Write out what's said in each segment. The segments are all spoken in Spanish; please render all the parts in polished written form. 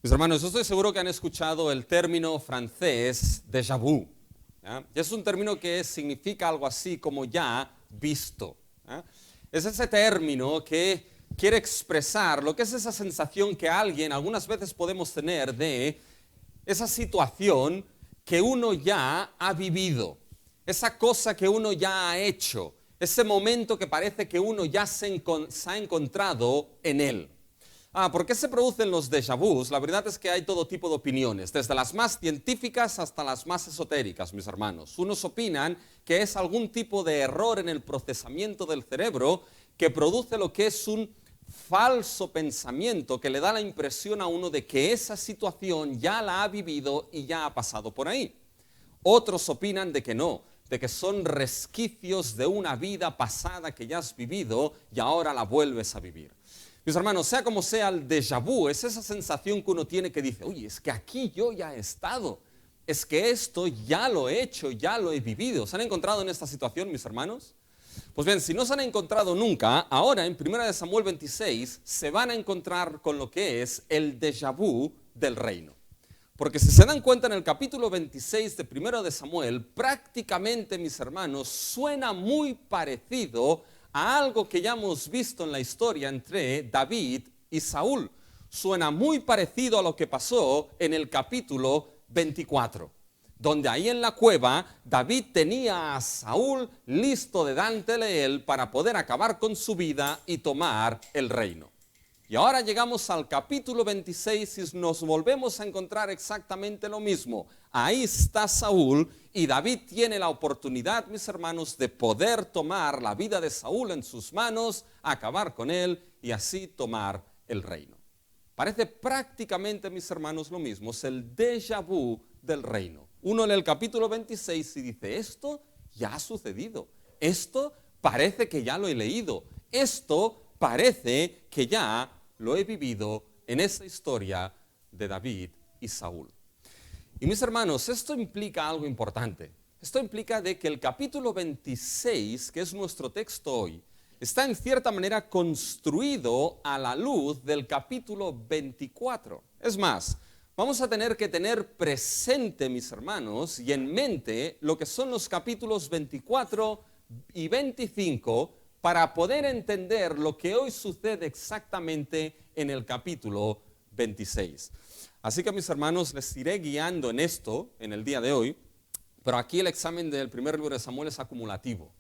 Mis hermanos, yo estoy seguro que han escuchado el término francés déjà vu. ¿Ya? Es un término que significa algo así como ya visto. ¿Ya? Es ese término que quiere expresar lo que es esa sensación que alguien algunas veces podemos tener de esa situación que uno ya ha vivido, esa cosa que uno ya ha hecho, ese momento que parece que uno ya se ha encontrado en él. ¿Por qué se producen los déjà vus? La verdad es que hay todo tipo de opiniones, desde las más científicas hasta las más esotéricas, mis hermanos. Unos opinan que es algún tipo de error en el procesamiento del cerebro que produce lo que es un falso pensamiento que le da la impresión a uno de que esa situación ya la ha vivido y ya ha pasado por ahí. Otros opinan de que no, de que son resquicios de una vida pasada que ya has vivido y ahora la vuelves a vivir. Mis hermanos, sea como sea, el déjà vu es esa sensación que uno tiene que dice, oye, es que aquí yo ya he estado, es que esto ya lo he hecho, ya lo he vivido. ¿Se han encontrado en esta situación, mis hermanos? Pues bien, si no se han encontrado nunca, ahora en 1 Samuel 26 se van a encontrar con lo que es el déjà vu del reino. Porque si se dan cuenta en el capítulo 26 de 1 Samuel, prácticamente, mis hermanos, suena muy parecido a algo que ya hemos visto en la historia entre David y Saúl. Suena muy parecido a lo que pasó en el capítulo 24, donde ahí en la cueva David tenía a Saúl listo delante de él para poder acabar con su vida y tomar el reino. Y ahora llegamos al capítulo 26 y nos volvemos a encontrar exactamente lo mismo. Ahí está Saúl y David tiene la oportunidad, mis hermanos, de poder tomar la vida de Saúl en sus manos, acabar con él y así tomar el reino. Parece prácticamente, mis hermanos, lo mismo. Es el déjà vu del reino. Uno lee el capítulo 26 y dice, esto ya ha sucedido. Esto parece que ya lo he leído. Esto parece que ya lo he vivido en esa historia de David y Saúl. Y mis hermanos, esto implica algo importante. Esto implica de que el capítulo 26, que es nuestro texto hoy, está en cierta manera construido a la luz del capítulo 24. Es más, vamos a tener que tener presente, mis hermanos, y en mente lo que son los capítulos 24 y 25 para poder entender lo que hoy sucede exactamente en el capítulo 26. Así que, mis hermanos, les iré guiando en esto en el día de hoy, pero aquí el examen del primer libro de Samuel es acumulativo.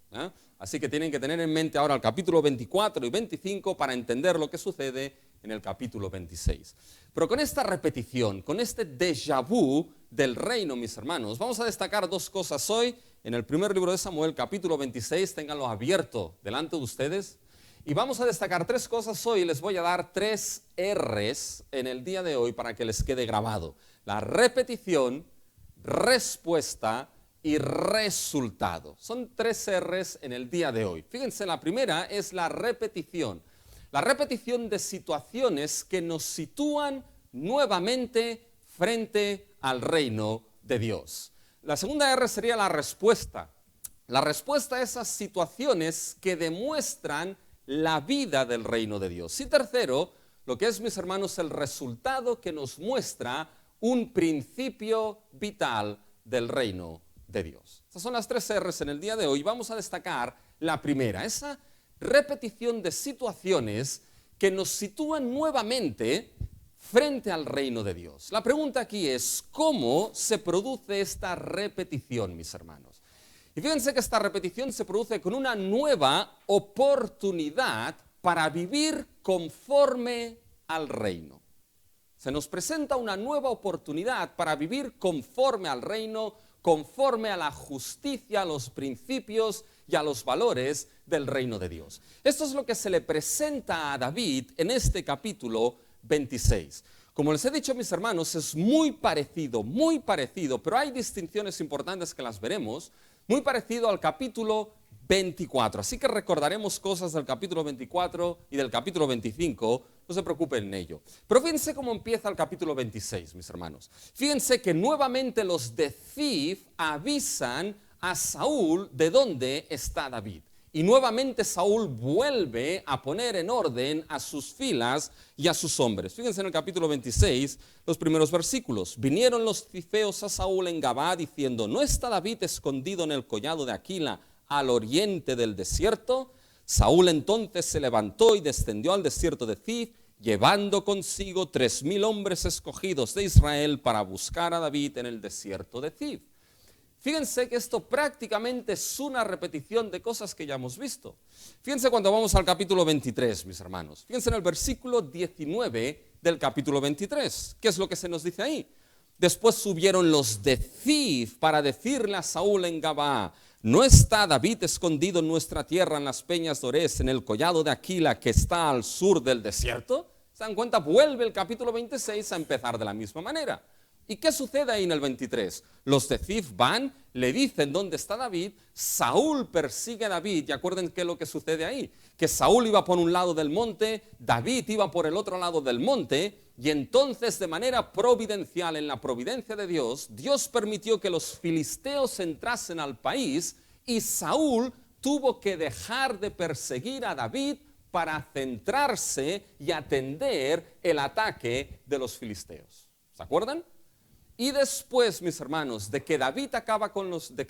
Así que tienen que tener en mente ahora el capítulo 24 y 25 para entender lo que sucede en el capítulo 26. Pero con esta repetición, con este déjà vu del reino, mis hermanos, vamos a destacar dos cosas hoy en el primer libro de Samuel, capítulo 26, ténganlo abierto delante de ustedes. Y vamos a destacar tres cosas hoy, les voy a dar 3 R's en el día de hoy para que les quede grabado. La repetición, respuesta y resultado. Son 3 R's en el día de hoy. Fíjense, la primera es la repetición. La repetición de situaciones que nos sitúan nuevamente frente al reino de Dios. La segunda R sería la respuesta. La respuesta a esas situaciones que demuestran la vida del reino de Dios. Y tercero, lo que es, mis hermanos, el resultado que nos muestra un principio vital del reino de Dios. Estas son las 3 R's en el día de hoy. Vamos a destacar la primera, esa repetición de situaciones que nos sitúan nuevamente frente al reino de Dios. La pregunta aquí es, ¿cómo se produce esta repetición, mis hermanos? Y fíjense que esta repetición se produce con una nueva oportunidad para vivir conforme al reino. Se nos presenta una nueva oportunidad para vivir conforme al reino, conforme a la justicia, a los principios y a los valores del reino de Dios. Esto es lo que se le presenta a David en este capítulo 26. Como les he dicho, mis hermanos, es muy parecido, pero hay distinciones importantes que las veremos, muy parecido al capítulo 24. Así que recordaremos cosas del capítulo 24 y del capítulo 25, no se preocupen en ello. Pero fíjense cómo empieza el capítulo 26, mis hermanos. Fíjense que nuevamente los de Zif avisan a Saúl de dónde está David. Y nuevamente Saúl vuelve a poner en orden a sus filas y a sus hombres. Fíjense en el capítulo 26, los primeros versículos. Vinieron los cifeos a Saúl en Gabá diciendo, ¿no está David escondido en el collado de Aquila al oriente del desierto? Saúl entonces se levantó y descendió al desierto de Zif, llevando consigo 3,000 hombres escogidos de Israel para buscar a David en el desierto de Zif. Fíjense que esto prácticamente es una repetición de cosas que ya hemos visto. Fíjense cuando vamos al capítulo 23, mis hermanos. Fíjense en el versículo 19 del capítulo 23. ¿Qué es lo que se nos dice ahí? Después subieron los de Zif para decirle a Saúl en Gabá, ¿no está David escondido en nuestra tierra en las peñas de Orés, en el collado de Aquila que está al sur del desierto? ¿Se dan cuenta? Vuelve el capítulo 26 a empezar de la misma manera. ¿Y qué sucede ahí en el 23? Los de Zif van, le dicen dónde está David, Saúl persigue a David, y acuerden qué es lo que sucede ahí, que Saúl iba por un lado del monte, David iba por el otro lado del monte, y entonces de manera providencial, en la providencia de Dios, Dios permitió que los filisteos entrasen al país, y Saúl tuvo que dejar de perseguir a David para centrarse y atender el ataque de los filisteos. ¿Se acuerdan? Y después, mis hermanos, de que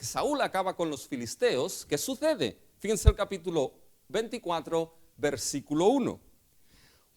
Saúl acaba con los filisteos, ¿qué sucede? Fíjense el capítulo 24, versículo 1.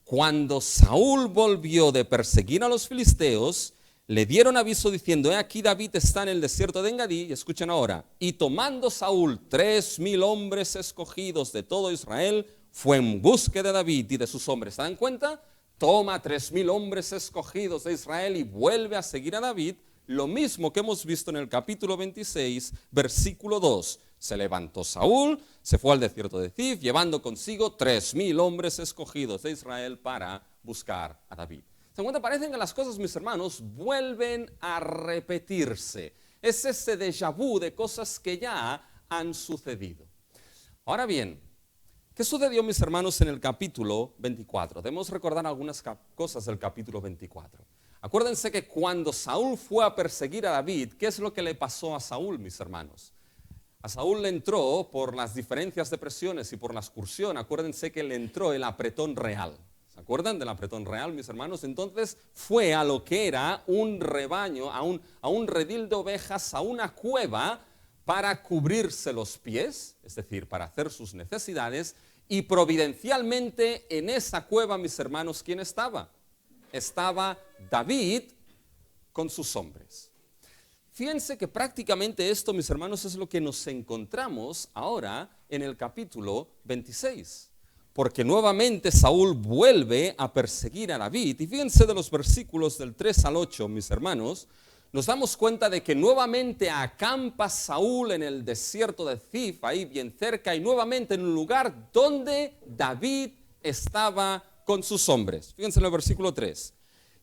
Cuando Saúl volvió de perseguir a los filisteos, le dieron aviso diciendo, he aquí David está en el desierto de Engadí, y escuchen ahora, y tomando Saúl 3,000 hombres escogidos de todo Israel, fue en búsqueda de David y de sus hombres. ¿Se dan cuenta? Toma 3,000 hombres escogidos de Israel y vuelve a seguir a David, lo mismo que hemos visto en el capítulo 26, versículo 2. Se levantó Saúl, se fue al desierto de Zif, llevando consigo 3,000 hombres escogidos de Israel para buscar a David. ¿Se cuenta? Parecen que las cosas, mis hermanos, vuelven a repetirse. Es ese déjà vu de cosas que ya han sucedido. Ahora bien, ¿qué sucedió, mis hermanos, en el capítulo 24? Debemos recordar algunas cosas del capítulo 24. Acuérdense que cuando Saúl fue a perseguir a David, ¿qué es lo que le pasó a Saúl, mis hermanos? A Saúl le entró, por las diferencias de presiones y por la excursión, acuérdense que le entró el apretón real. ¿Se acuerdan del apretón real, mis hermanos? Entonces fue a lo que era un rebaño, a un redil de ovejas, a una cueva para cubrirse los pies, es decir, para hacer sus necesidades. Y providencialmente en esa cueva, mis hermanos, ¿quién estaba? Estaba David con sus hombres. Fíjense que prácticamente esto, mis hermanos, es lo que nos encontramos ahora en el capítulo 26. Porque nuevamente Saúl vuelve a perseguir a David. Y fíjense de los versículos del 3 al 8, mis hermanos, nos damos cuenta de que nuevamente acampa Saúl en el desierto de Zif, ahí bien cerca, y nuevamente en un lugar donde David estaba con sus hombres. Fíjense en el versículo 3.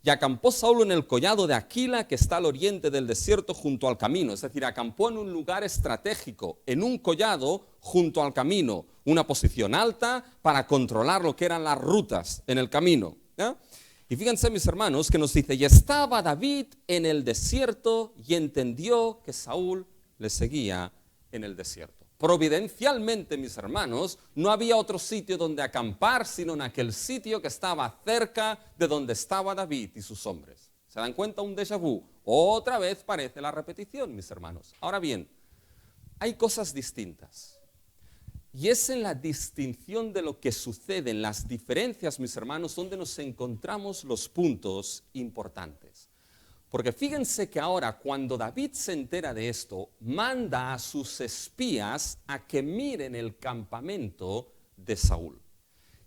Y acampó Saúl en el collado de Aquila, que está al oriente del desierto junto al camino. Es decir, acampó en un lugar estratégico, en un collado junto al camino. Una posición alta para controlar lo que eran las rutas en el camino. ¿Ya? Y fíjense, mis hermanos, que nos dice, y estaba David en el desierto y entendió que Saúl le seguía en el desierto. Providencialmente, mis hermanos, no había otro sitio donde acampar, sino en aquel sitio que estaba cerca de donde estaba David y sus hombres. ¿Se dan cuenta? Un déjà vu. Otra vez parece la repetición, mis hermanos. Ahora bien, hay cosas distintas. Y es en la distinción de lo que sucede, en las diferencias, mis hermanos, donde nos encontramos los puntos importantes. Porque fíjense que ahora, cuando David se entera de esto, manda a sus espías a que miren el campamento de Saúl.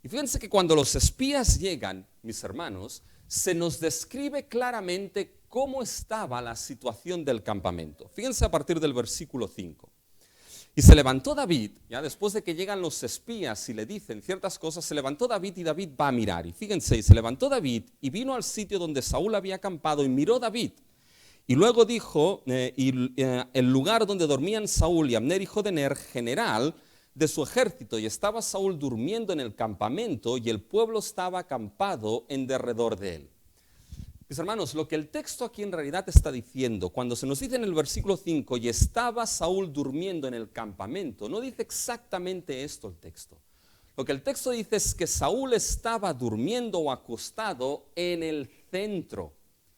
Y fíjense que cuando los espías llegan, mis hermanos, se nos describe claramente cómo estaba la situación del campamento. Fíjense a partir del versículo 5. Y se levantó David, ya después de que llegan los espías y le dicen ciertas cosas, se levantó David y David va a mirar. Y fíjense, y se levantó David y vino al sitio donde Saúl había acampado y miró David. Y luego dijo, el lugar donde dormían Saúl y Abner, hijo de Ner, general de su ejército. Y estaba Saúl durmiendo en el campamento y el pueblo estaba acampado en derredor de él. Mis hermanos, lo que el texto aquí en realidad está diciendo, cuando se nos dice en el versículo 5, y estaba Saúl durmiendo en el campamento, no dice exactamente esto el texto. Lo que el texto dice es que Saúl estaba durmiendo o acostado en el centro.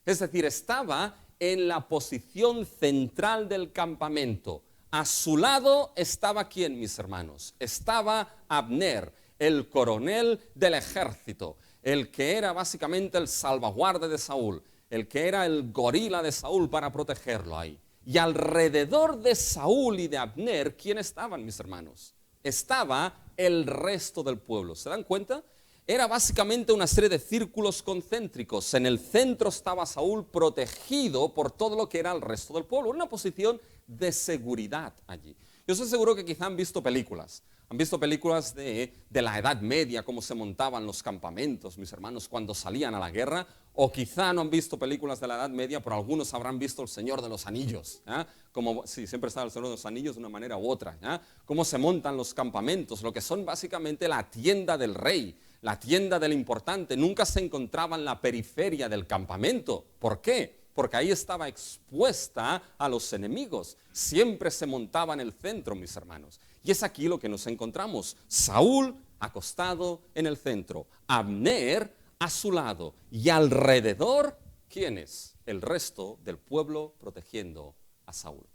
Es decir, estaba en la posición central del campamento. A su lado estaba ¿quién, mis hermanos? Estaba Abner, el coronel del ejército, el que era básicamente el salvaguarda de Saúl, el que era el gorila de Saúl para protegerlo ahí. Y alrededor de Saúl y de Abner, ¿quién estaban, mis hermanos? Estaba el resto del pueblo. ¿Se dan cuenta? Era básicamente una serie de círculos concéntricos. En el centro estaba Saúl protegido por todo lo que era el resto del pueblo. Una posición de seguridad allí. Yo estoy seguro que quizá han visto películas. Han visto películas de la Edad Media, cómo se montaban los campamentos, mis hermanos, cuando salían a la guerra. O quizá no han visto películas de la Edad Media, pero algunos habrán visto El Señor de los Anillos. Como, sí, siempre está El Señor de los Anillos de una manera u otra. Cómo se montan los campamentos, lo que son básicamente la tienda del rey, la tienda del importante. Nunca se encontraba en la periferia del campamento. ¿Por qué? Porque ahí estaba expuesta a los enemigos. Siempre se montaba en el centro, mis hermanos. Y es aquí lo que nos encontramos. Saúl acostado en el centro, Abner a su lado y alrededor, ¿quiénes? El resto del pueblo protegiendo a Saúl.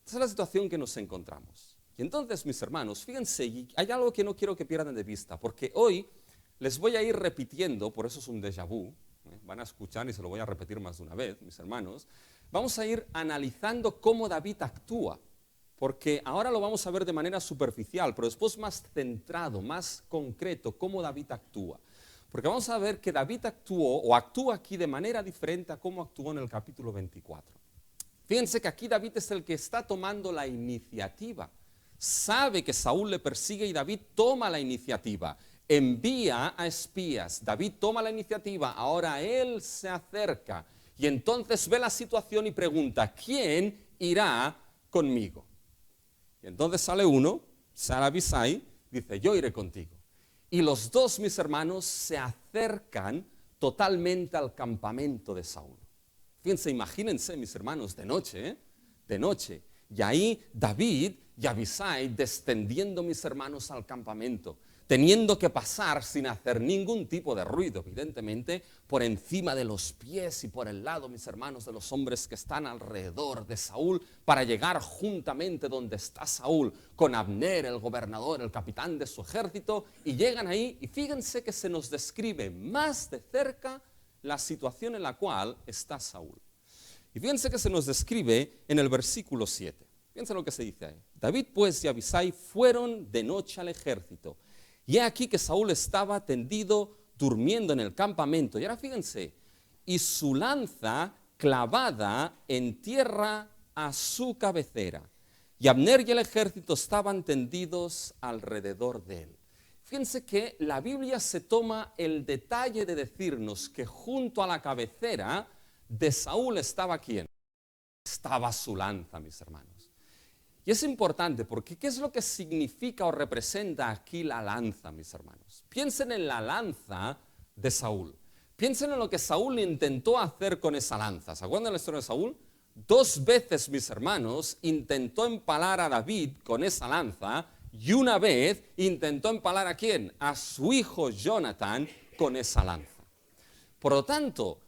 Esa es la situación que nos encontramos. Y entonces, mis hermanos, fíjense, hay algo que no quiero que pierdan de vista, porque hoy les voy a ir repitiendo, por eso es un déjà vu, van a escuchar y se lo voy a repetir más de una vez, mis hermanos. Vamos a ir analizando cómo David actúa, porque ahora lo vamos a ver de manera superficial, pero después más centrado, más concreto, cómo David actúa. Porque vamos a ver que David actuó o actúa aquí de manera diferente a cómo actuó en el capítulo 24. Fíjense que aquí David es el que está tomando la iniciativa. Sabe que Saúl le persigue y David toma la iniciativa. Envía a espías. David toma la iniciativa. Ahora él se acerca y entonces ve la situación y pregunta, ¿quién irá conmigo? Y entonces sale uno, sale Abisai, dice, yo iré contigo. Y los dos, mis hermanos, se acercan totalmente al campamento de Saúl. Fíjense, imagínense, mis hermanos, de noche, de noche. Y ahí David y Abisai descendiendo, mis hermanos, al campamento, teniendo que pasar sin hacer ningún tipo de ruido, evidentemente, por encima de los pies y por el lado, mis hermanos, de los hombres que están alrededor de Saúl, para llegar juntamente donde está Saúl, con Abner, el gobernador, el capitán de su ejército, y llegan ahí, y fíjense que se nos describe más de cerca la situación en la cual está Saúl. Y fíjense que se nos describe en el versículo 7. Fíjense lo que se dice ahí. David pues y Abisai fueron de noche al ejército. Y he aquí que Saúl estaba tendido durmiendo en el campamento. Y ahora fíjense, y su lanza clavada en tierra a su cabecera. Y Abner y el ejército estaban tendidos alrededor de él. Fíjense que la Biblia se toma el detalle de decirnos que junto a la cabecera de Saúl estaba ¿quién? Estaba su lanza, mis hermanos. Y es importante porque ¿qué es lo que significa o representa aquí la lanza, mis hermanos? Piensen en la lanza de Saúl. Piensen en lo que Saúl intentó hacer con esa lanza. ¿Se acuerdan de la historia de Saúl? 2 veces, mis hermanos, intentó empalar a David con esa lanza y una vez intentó empalar ¿a quién? A su hijo Jonathan con esa lanza. Por lo tanto,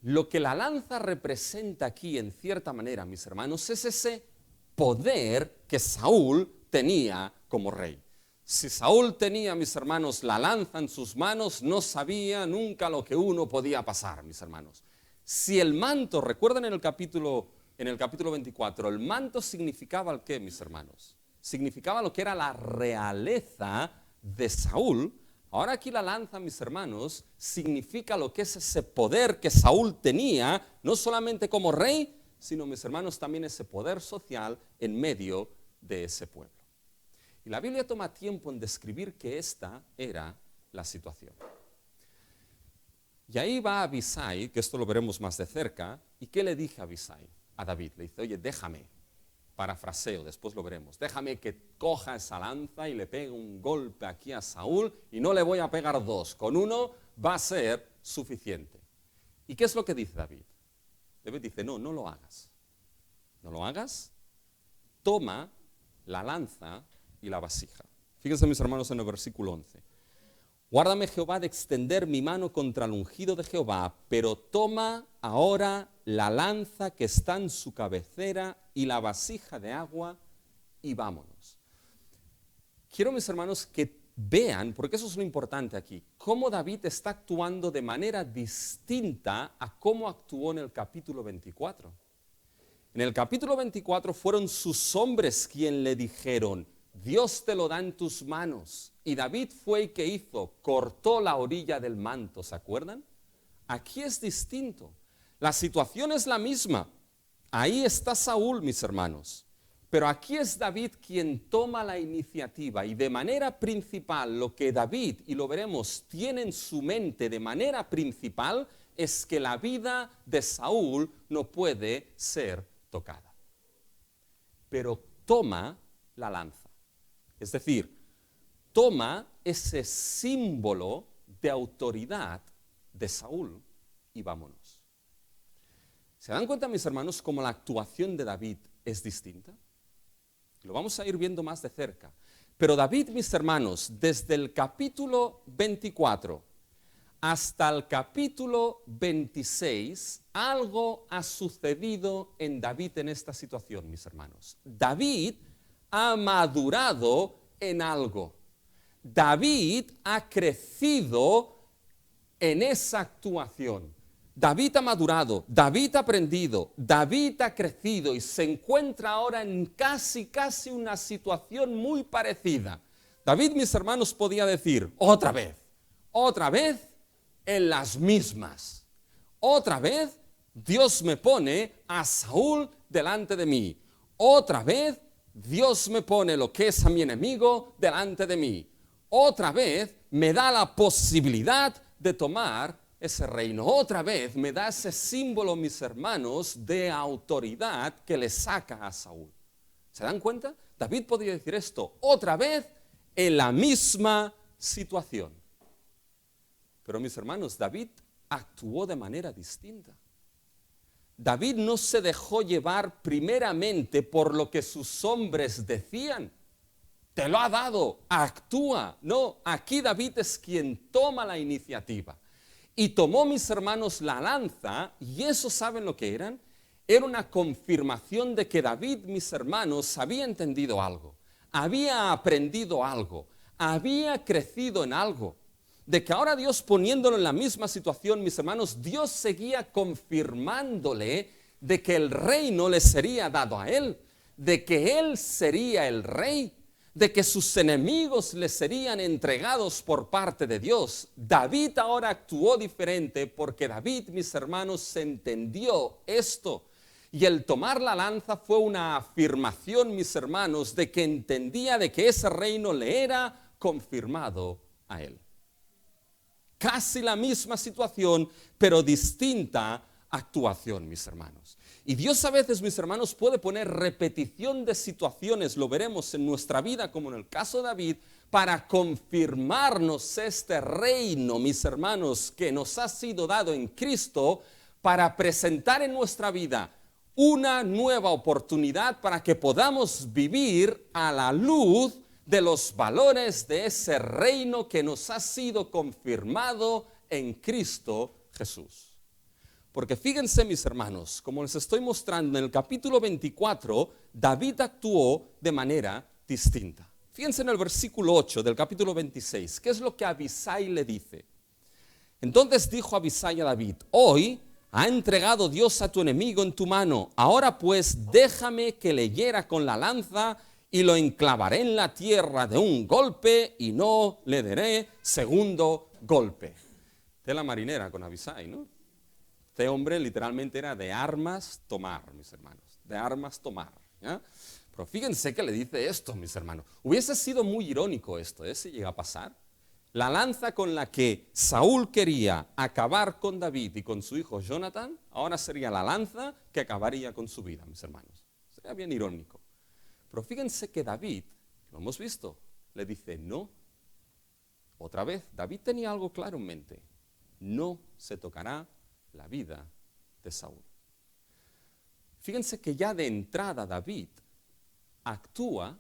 lo que la lanza representa aquí, en cierta manera, mis hermanos, es ese poder que Saúl tenía como rey. Si Saúl tenía, mis hermanos, la lanza en sus manos, no sabía nunca lo que uno podía pasar, mis hermanos. Si el manto, recuerden en el capítulo 24, el manto significaba el qué, mis hermanos. Significaba lo que era la realeza de Saúl. Ahora aquí la lanza, mis hermanos, significa lo que es ese poder que Saúl tenía, no solamente como rey, sino, mis hermanos, también ese poder social en medio de ese pueblo. Y la Biblia toma tiempo en describir que esta era la situación. Y ahí va Abisai, que esto lo veremos más de cerca, ¿y qué le dije a Abisai? A David, le dice, oye, déjame, parafraseo, después lo veremos, déjame que coja esa lanza y le pegue un golpe aquí a Saúl y no le voy a pegar 2, con 1 va a ser suficiente. ¿Y qué es lo que dice David? David dice, no, no lo hagas. No lo hagas, toma la lanza y la vasija. Fíjense, mis hermanos, en el versículo 11. Guárdame, Jehová, de extender mi mano contra el ungido de Jehová, pero toma ahora la lanza que está en su cabecera y la vasija de agua y vámonos. Quiero, mis hermanos, que vean, porque eso es lo importante aquí, cómo David está actuando de manera distinta a cómo actuó en el capítulo 24. En el capítulo 24 fueron sus hombres quienes le dijeron, Dios te lo da en tus manos. Y David fue el que hizo, cortó la orilla del manto, ¿se acuerdan? Aquí es distinto. La situación es la misma. Ahí está Saúl, mis hermanos. Pero aquí es David quien toma la iniciativa y de manera principal lo que David, y lo veremos, tiene en su mente de manera principal es que la vida de Saúl no puede ser tocada. Pero toma la lanza. Es decir, toma ese símbolo de autoridad de Saúl y vámonos. ¿Se dan cuenta, mis hermanos, cómo la actuación de David es distinta? Lo vamos a ir viendo más de cerca. Pero David, mis hermanos, desde el capítulo 24 hasta el capítulo 26, algo ha sucedido en David en esta situación, mis hermanos. David ha madurado en algo. David ha crecido en esa actuación. David ha madurado, David ha aprendido, David ha crecido y se encuentra ahora en casi una situación muy parecida. David, mis hermanos, podía decir, otra vez en las mismas. Otra vez Dios me pone a Saúl delante de mí. Otra vez Dios me pone lo que es a mi enemigo delante de mí. Otra vez me da la posibilidad de tomar ese reino. Otra vez me da ese símbolo, mis hermanos, de autoridad que le saca a Saúl. ¿Se dan cuenta? David podría decir esto otra vez en la misma situación. Pero, mis hermanos, David actuó de manera distinta. David no se dejó llevar primeramente por lo que sus hombres decían. Te lo ha dado, actúa. No, aquí David es quien toma la iniciativa. Y tomó, mis hermanos, la lanza, y eso, ¿saben lo que eran? Era una confirmación de que David, mis hermanos, había entendido algo, había aprendido algo, había crecido en algo. De que ahora Dios, poniéndolo en la misma situación, mis hermanos, Dios seguía confirmándole de que el reino le sería dado a él, de que él sería el rey, de que sus enemigos le serían entregados por parte de Dios. David ahora actuó diferente porque David, mis hermanos, entendió esto. Y el tomar la lanza fue una afirmación, mis hermanos, de que entendía de que ese reino le era confirmado a él. Casi la misma situación, pero distinta actuación, mis hermanos. Y Dios a veces, mis hermanos, puede poner repetición de situaciones, lo veremos en nuestra vida, como en el caso de David, para confirmarnos este reino, mis hermanos, que nos ha sido dado en Cristo, para presentar en nuestra vida una nueva oportunidad para que podamos vivir a la luz de los valores de ese reino que nos ha sido confirmado en Cristo Jesús. Porque fíjense, mis hermanos, como les estoy mostrando en el capítulo 24, David actuó de manera distinta. Fíjense en el versículo 8 del capítulo 26, ¿qué es lo que Abisai le dice? Entonces dijo Abisai a David, hoy ha entregado Dios a tu enemigo en tu mano, ahora pues déjame que le hiera con la lanza y lo enclavaré en la tierra de un golpe y no le daré segundo golpe. Tela marinera con Abisai, ¿no? Este hombre literalmente era de armas tomar, mis hermanos, de armas tomar, ¿ya? Pero fíjense que le dice esto, mis hermanos. Hubiese sido muy irónico esto, si llega a pasar. La lanza con la que Saúl quería acabar con David y con su hijo Jonathan, ahora sería la lanza que acabaría con su vida, mis hermanos. Sería bien irónico. Pero fíjense que David, lo hemos visto, le dice no. Otra vez, David tenía algo claro en mente. No se tocará la vida de Saúl. Fíjense que ya de entrada David actúa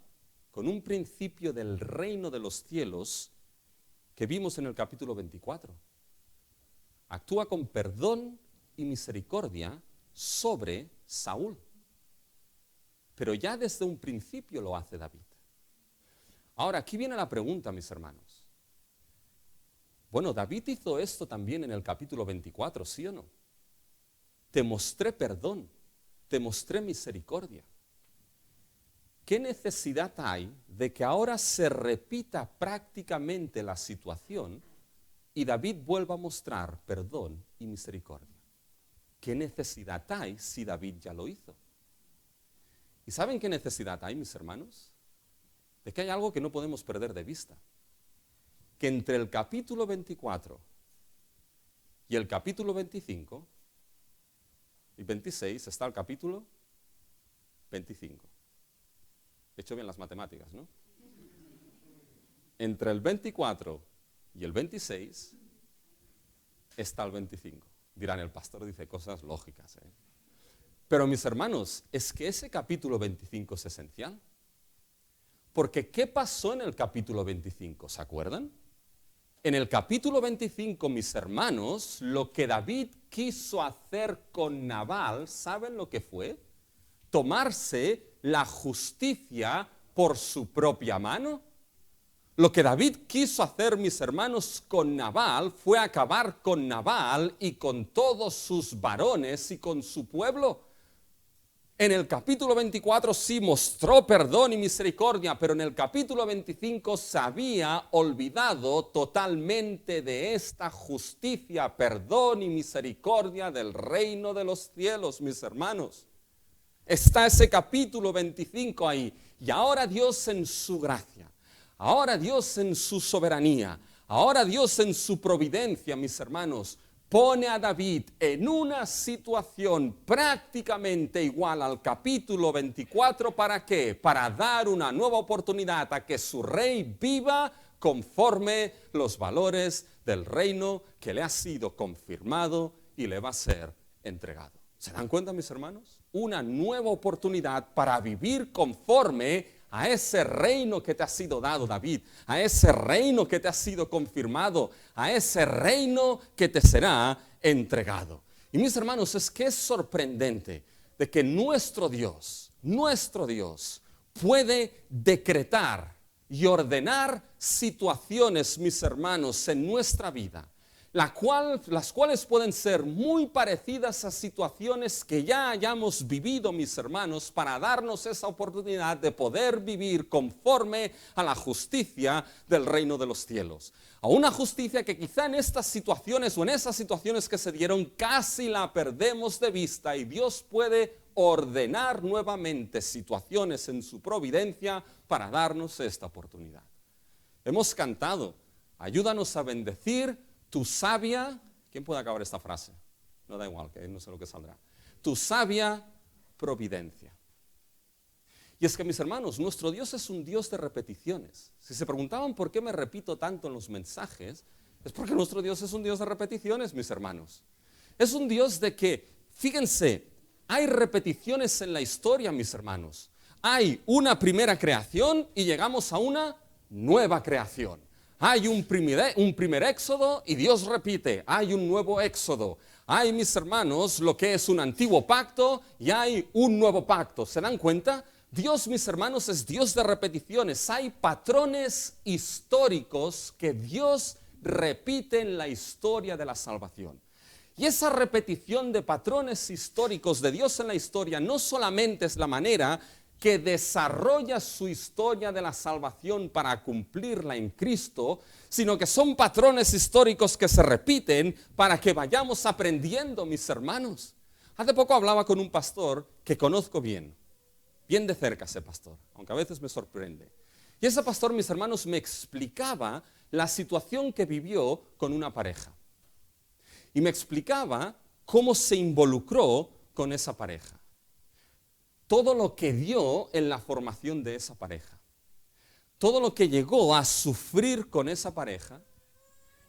con un principio del reino de los cielos que vimos en el capítulo 24. Actúa con perdón y misericordia sobre Saúl. Pero ya desde un principio lo hace David. Ahora, aquí viene la pregunta, mis hermanos. Bueno, David hizo esto también en el capítulo 24, ¿sí o no? Te mostré perdón, te mostré misericordia. ¿Qué necesidad hay de que ahora se repita prácticamente la situación y David vuelva a mostrar perdón y misericordia? ¿Qué necesidad hay si David ya lo hizo? ¿Y saben qué necesidad hay, mis hermanos? De que hay algo que no podemos perder de vista. Que entre el capítulo 24 y el capítulo 25 y 26 está el capítulo 25. He hecho bien las matemáticas, ¿no? Entre el 24 y el 26 está el 25. Dirán, el pastor dice cosas lógicas, ¿eh? Pero mis hermanos, es que ese capítulo 25 es esencial. Porque ¿qué pasó en el capítulo 25? ¿Se acuerdan? En el capítulo 25, mis hermanos, lo que David quiso hacer con Nabal, ¿saben lo que fue? Tomarse la justicia por su propia mano. Lo que David quiso hacer, mis hermanos, con Nabal fue acabar con Nabal y con todos sus varones y con su pueblo. En el capítulo 24 sí mostró perdón y misericordia, pero en el capítulo 25 se había olvidado totalmente de esta justicia, perdón y misericordia del reino de los cielos, mis hermanos. Está ese capítulo 25 ahí. Y ahora Dios en su gracia, ahora Dios en su soberanía, ahora Dios en su providencia, mis hermanos, pone a David en una situación prácticamente igual al capítulo 24. ¿Para qué? Para dar una nueva oportunidad a que su rey viva conforme los valores del reino que le ha sido confirmado y le va a ser entregado. ¿Se dan cuenta, mis hermanos? Una nueva oportunidad para vivir conforme a ese reino que te ha sido dado, David, a ese reino que te ha sido confirmado, a ese reino que te será entregado. Y mis hermanos, es que es sorprendente de que nuestro Dios puede decretar y ordenar situaciones, mis hermanos, en nuestra vida, las cuales pueden ser muy parecidas a situaciones que ya hayamos vivido, mis hermanos, para darnos esa oportunidad de poder vivir conforme a la justicia del reino de los cielos. A una justicia que quizá en estas situaciones o en esas situaciones que se dieron casi la perdemos de vista, y Dios puede ordenar nuevamente situaciones en su providencia para darnos esta oportunidad. Hemos cantado, ayúdanos a bendecir tu sabia, ¿quién puede acabar esta frase? No da igual, que no sé lo que saldrá. Tu sabia providencia. Y es que, mis hermanos, nuestro Dios es un Dios de repeticiones. Si se preguntaban por qué me repito tanto en los mensajes, es porque nuestro Dios es un Dios de repeticiones, mis hermanos. Es un Dios de que, fíjense, hay repeticiones en la historia, mis hermanos. Hay una primera creación y llegamos a una nueva creación. Hay un primer éxodo y Dios repite, hay un nuevo éxodo. Hay, mis hermanos, lo que es un antiguo pacto y hay un nuevo pacto. ¿Se dan cuenta? Dios, mis hermanos, es Dios de repeticiones. Hay patrones históricos que Dios repite en la historia de la salvación. Y esa repetición de patrones históricos de Dios en la historia no solamente es la manera que desarrolla su historia de la salvación para cumplirla en Cristo, sino que son patrones históricos que se repiten para que vayamos aprendiendo, mis hermanos. Hace poco hablaba con un pastor que conozco bien de cerca ese pastor, aunque a veces me sorprende. Y ese pastor, mis hermanos, me explicaba la situación que vivió con una pareja. Y me explicaba cómo se involucró con esa pareja. Todo lo que dio en la formación de esa pareja, todo lo que llegó a sufrir con esa pareja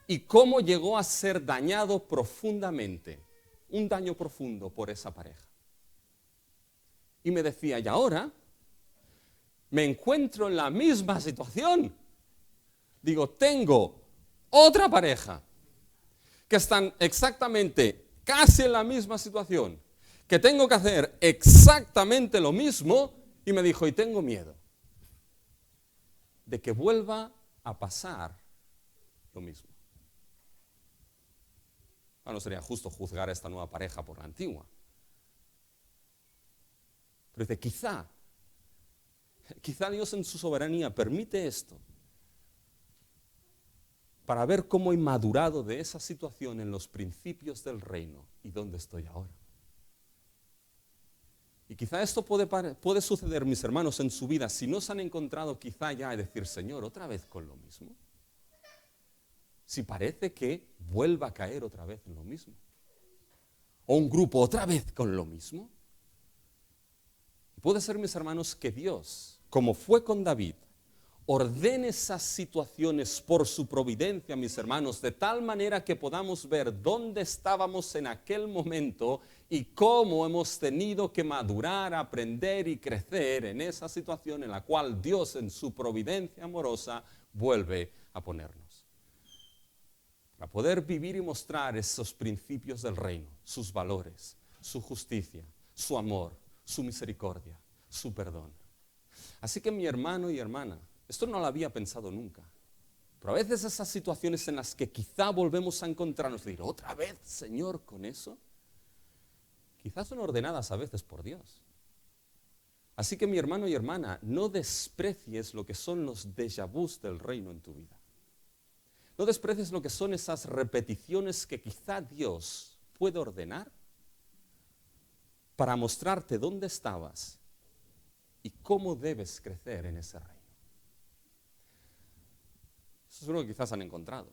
y cómo llegó a ser dañado profundamente un daño profundo por esa pareja. Y me decía, y ahora me encuentro en la misma situación. Digo, tengo otra pareja que están exactamente casi en la misma situación, que tengo que hacer exactamente lo mismo, y me dijo, y tengo miedo de que vuelva a pasar lo mismo. No sería justo juzgar a esta nueva pareja por la antigua. Pero dice, quizá Dios en su soberanía permite esto para ver cómo he madurado de esa situación en los principios del reino y dónde estoy ahora. Y quizá esto puede suceder, mis hermanos, en su vida, si no se han encontrado quizá ya a decir, Señor, otra vez con lo mismo. Si parece que vuelva a caer otra vez en lo mismo. O un grupo otra vez con lo mismo. Puede ser, mis hermanos, que Dios, como fue con David, ordene esas situaciones por su providencia, mis hermanos, de tal manera que podamos ver dónde estábamos en aquel momento y cómo hemos tenido que madurar, aprender y crecer en esa situación en la cual Dios, en su providencia amorosa, vuelve a ponernos. Para poder vivir y mostrar esos principios del reino, sus valores, su justicia, su amor, su misericordia, su perdón. Así que mi hermano y hermana, esto no lo había pensado nunca, pero a veces esas situaciones en las que quizá volvemos a encontrarnos, decir, ¿otra vez, Señor, con eso? Quizás son ordenadas a veces por Dios. Así que mi hermano y hermana, no desprecies lo que son los déjà vus del reino en tu vida. No desprecies lo que son esas repeticiones que quizá Dios puede ordenar para mostrarte dónde estabas y cómo debes crecer en ese reino. Eso es lo que quizás han encontrado.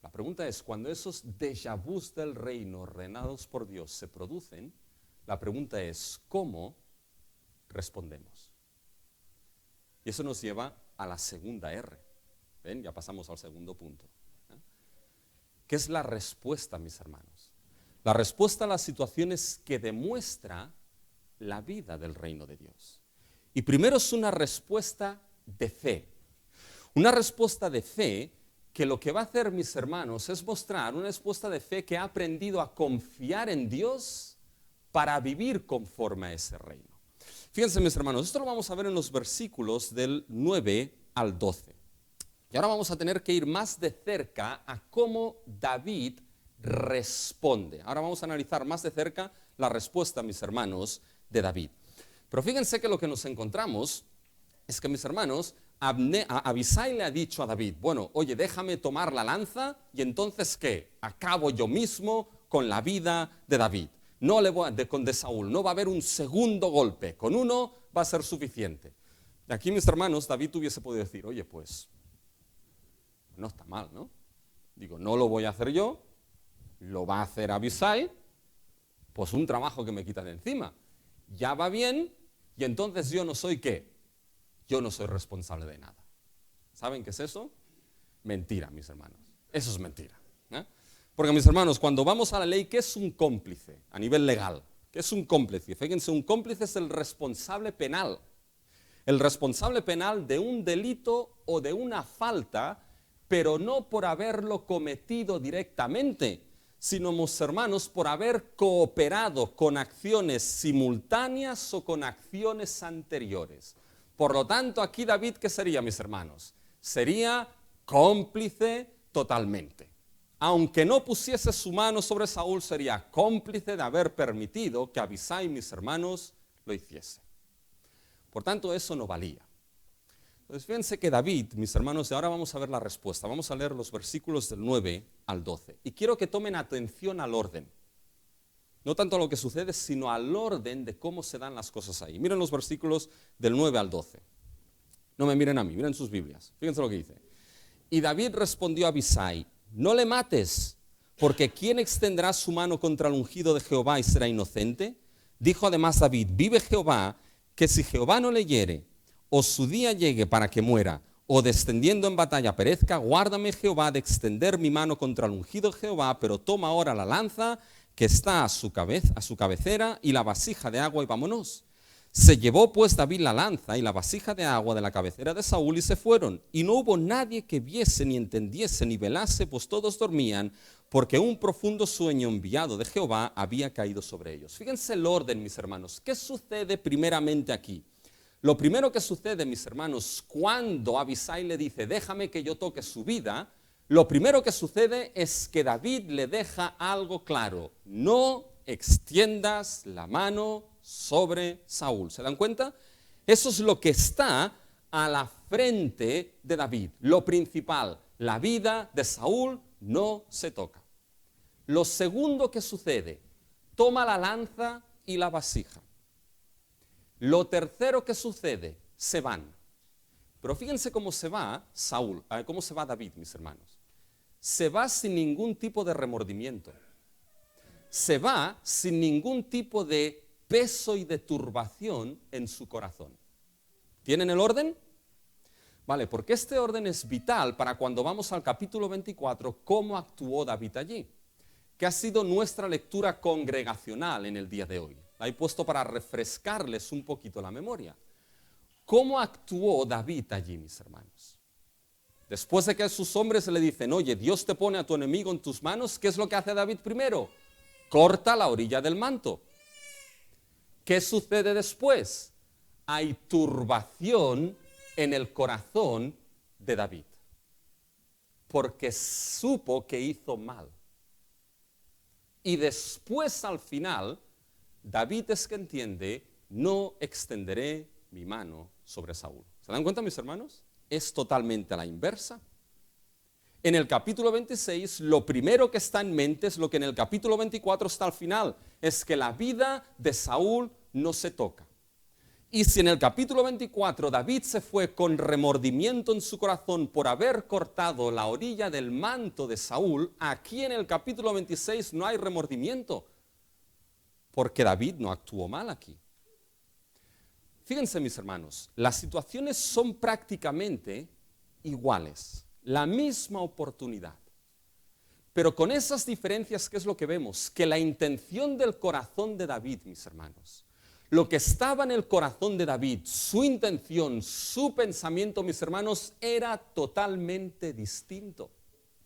La pregunta es, cuando esos déjà vus del reino ordenados por Dios se producen, la pregunta es, ¿cómo respondemos? Y eso nos lleva a la segunda R. ¿Ven? Ya pasamos al segundo punto. ¿Qué es la respuesta, mis hermanos? La respuesta a las situaciones que demuestra la vida del reino de Dios. Y primero es una respuesta de fe. Una respuesta de fe que lo que va a hacer, mis hermanos, es mostrar una respuesta de fe que ha aprendido a confiar en Dios para vivir conforme a ese reino. Fíjense, mis hermanos, esto lo vamos a ver en los versículos del 9 al 12. Y ahora vamos a tener que ir más de cerca a cómo David responde. Ahora vamos a analizar más de cerca la respuesta, mis hermanos, de David. Pero fíjense que lo que nos encontramos es que, mis hermanos, Abisai le ha dicho a David, bueno, oye, déjame tomar la lanza y entonces, ¿qué? Acabo yo mismo con la vida de David. No le voy con de Saúl, no va a haber un segundo golpe, con uno va a ser suficiente. Y aquí, mis hermanos, David hubiese podido decir, oye, pues, no está mal, ¿no? Digo, no lo voy a hacer yo, lo va a hacer Abisai, pues un trabajo que me quita de encima. Ya va bien, y entonces yo no soy ¿qué? Yo no soy responsable de nada. ¿Saben qué es eso? Mentira, mis hermanos. Eso es mentira. Porque, mis hermanos, cuando vamos a la ley, ¿qué es un cómplice a nivel legal? ¿Qué es un cómplice? Fíjense, un cómplice es el responsable penal. El responsable penal de un delito o de una falta, pero no por haberlo cometido directamente, sino, mis hermanos, por haber cooperado con acciones simultáneas o con acciones anteriores. Por lo tanto, aquí David, ¿qué sería, mis hermanos? Sería cómplice totalmente. Aunque no pusiese su mano sobre Saúl, sería cómplice de haber permitido que Abisai, mis hermanos, lo hiciese. Por tanto, eso no valía. Entonces, fíjense que David, mis hermanos, y ahora vamos a ver la respuesta. Vamos a leer los versículos del 9 al 12. Y quiero que tomen atención al orden. No tanto a lo que sucede, sino al orden de cómo se dan las cosas ahí. Miren los versículos del 9 al 12. No me miren a mí, miren sus Biblias. Fíjense lo que dice. Y David respondió a Abisai, no le mates, porque ¿quién extenderá su mano contra el ungido de Jehová y será inocente? Dijo además David, vive Jehová, que si Jehová no le hiere, o su día llegue para que muera, o descendiendo en batalla perezca, guárdame Jehová de extender mi mano contra el ungido de Jehová, pero toma ahora la lanza que está a su cabecera y la vasija de agua y vámonos. Se llevó pues David la lanza y la vasija de agua de la cabecera de Saúl y se fueron. Y no hubo nadie que viese, ni entendiese, ni velase, pues todos dormían, porque un profundo sueño enviado de Jehová había caído sobre ellos. Fíjense el orden, mis hermanos. ¿Qué sucede primeramente aquí? Lo primero que sucede, mis hermanos, cuando Abisai le dice, déjame que yo toque su vida, lo primero que sucede es que David le deja algo claro. No extiendas la mano sobre Saúl. ¿Se dan cuenta? Eso es lo que está a la frente de David. Lo principal, la vida de Saúl no se toca. Lo segundo que sucede, toma la lanza y la vasija. Lo tercero que sucede, se van. Pero fíjense cómo se va Saúl, cómo se va David, mis hermanos. Se va sin ningún tipo de remordimiento. Se va sin ningún tipo de peso y de turbación en su corazón. ¿Tienen el orden? Vale, porque este orden es vital para cuando vamos al capítulo 24, cómo actuó David allí, que ha sido nuestra lectura congregacional en el día de hoy. La he puesto para refrescarles un poquito la memoria. ¿Cómo actuó David allí, mis hermanos? Después de que a sus hombres le dicen, oye, Dios te pone a tu enemigo en tus manos, ¿qué es lo que hace David primero? Corta la orilla del manto. ¿Qué sucede después? Hay turbación en el corazón de David, porque supo que hizo mal. Y después, al final, David es que entiende, no extenderé mi mano sobre Saúl. ¿Se dan cuenta, mis hermanos? Es totalmente a la inversa. En el capítulo 26, lo primero que está en mente es lo que en el capítulo 24 está al final, es que la vida de Saúl no se toca. Y si en el capítulo 24 David se fue con remordimiento en su corazón por haber cortado la orilla del manto de Saúl, aquí en el capítulo 26 no hay remordimiento, porque David no actuó mal aquí. Fíjense, mis hermanos, las situaciones son prácticamente iguales, la misma oportunidad. Pero con esas diferencias, ¿qué es lo que vemos? Que la intención del corazón de David, mis hermanos, lo que estaba en el corazón de David, su intención, su pensamiento, mis hermanos, era totalmente distinto,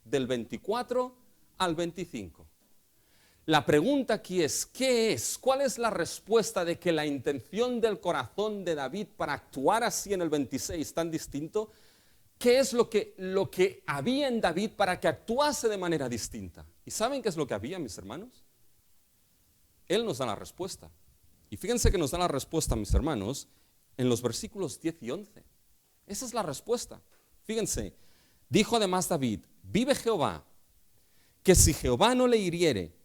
del 24 al 25. La pregunta aquí es, ¿qué es? ¿Cuál es la respuesta de que la intención del corazón de David para actuar así en el 26 tan distinto? ¿Qué es lo que había en David para que actuase de manera distinta? ¿Y saben qué es lo que había, mis hermanos? Él nos da la respuesta. Y fíjense que nos da la respuesta, mis hermanos, en los versículos 10 y 11. Esa es la respuesta. Fíjense, dijo además David, vive Jehová, que si Jehová no le hiriere,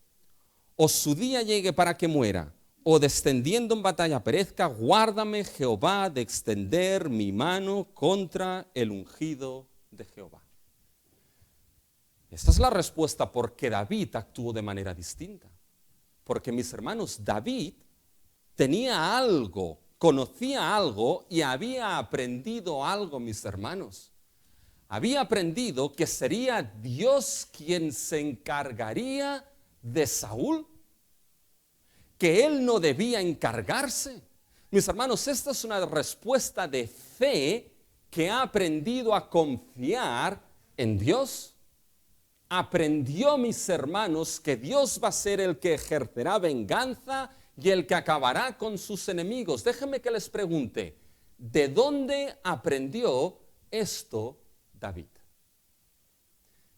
o su día llegue para que muera, o descendiendo en batalla perezca, guárdame Jehová de extender mi mano contra el ungido de Jehová. Esta es la respuesta porque David actuó de manera distinta. Porque, mis hermanos, David tenía algo, conocía algo y había aprendido algo, mis hermanos. Había aprendido que sería Dios quien se encargaría de Saúl, que él no debía encargarse. Mis hermanos, esta es una respuesta de fe que ha aprendido a confiar en Dios. Aprendió, mis hermanos, que Dios va a ser el que ejercerá venganza y el que acabará con sus enemigos. Déjenme que les pregunte, ¿de dónde aprendió esto David?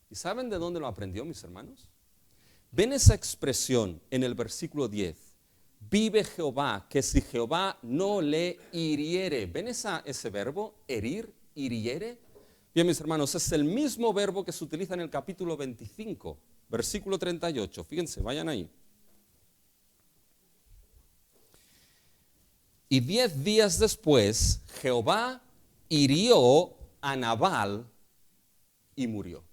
¿Y saben de dónde lo aprendió, mis hermanos? Ven esa expresión en el versículo 10. Vive Jehová, que si Jehová no le hiriere. ¿Ven ese verbo? Herir, hiriere. Bien, mis hermanos, es el mismo verbo que se utiliza en el capítulo 25, versículo 38. Fíjense, vayan ahí. Y 10 días después, Jehová hirió a Nabal y murió.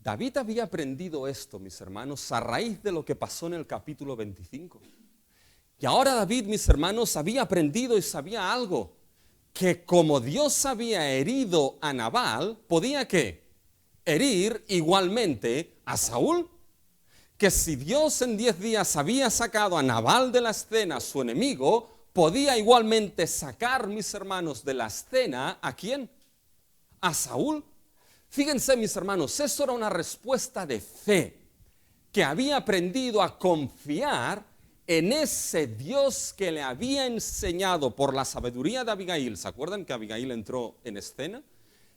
David había aprendido esto, mis hermanos, a raíz de lo que pasó en el capítulo 25. Y ahora David, mis hermanos, había aprendido y sabía algo, que como Dios había herido a Nabal, podía ¿qué? Herir igualmente a Saúl. que si Dios en 10 días había sacado a Nabal de la escena, su enemigo, podía igualmente sacar, mis hermanos, de la escena, ¿a quién? A Saúl. Fíjense, mis hermanos, eso era una respuesta de fe, que había aprendido a confiar en ese Dios que le había enseñado por la sabiduría de Abigail. ¿Se acuerdan que Abigail entró en escena?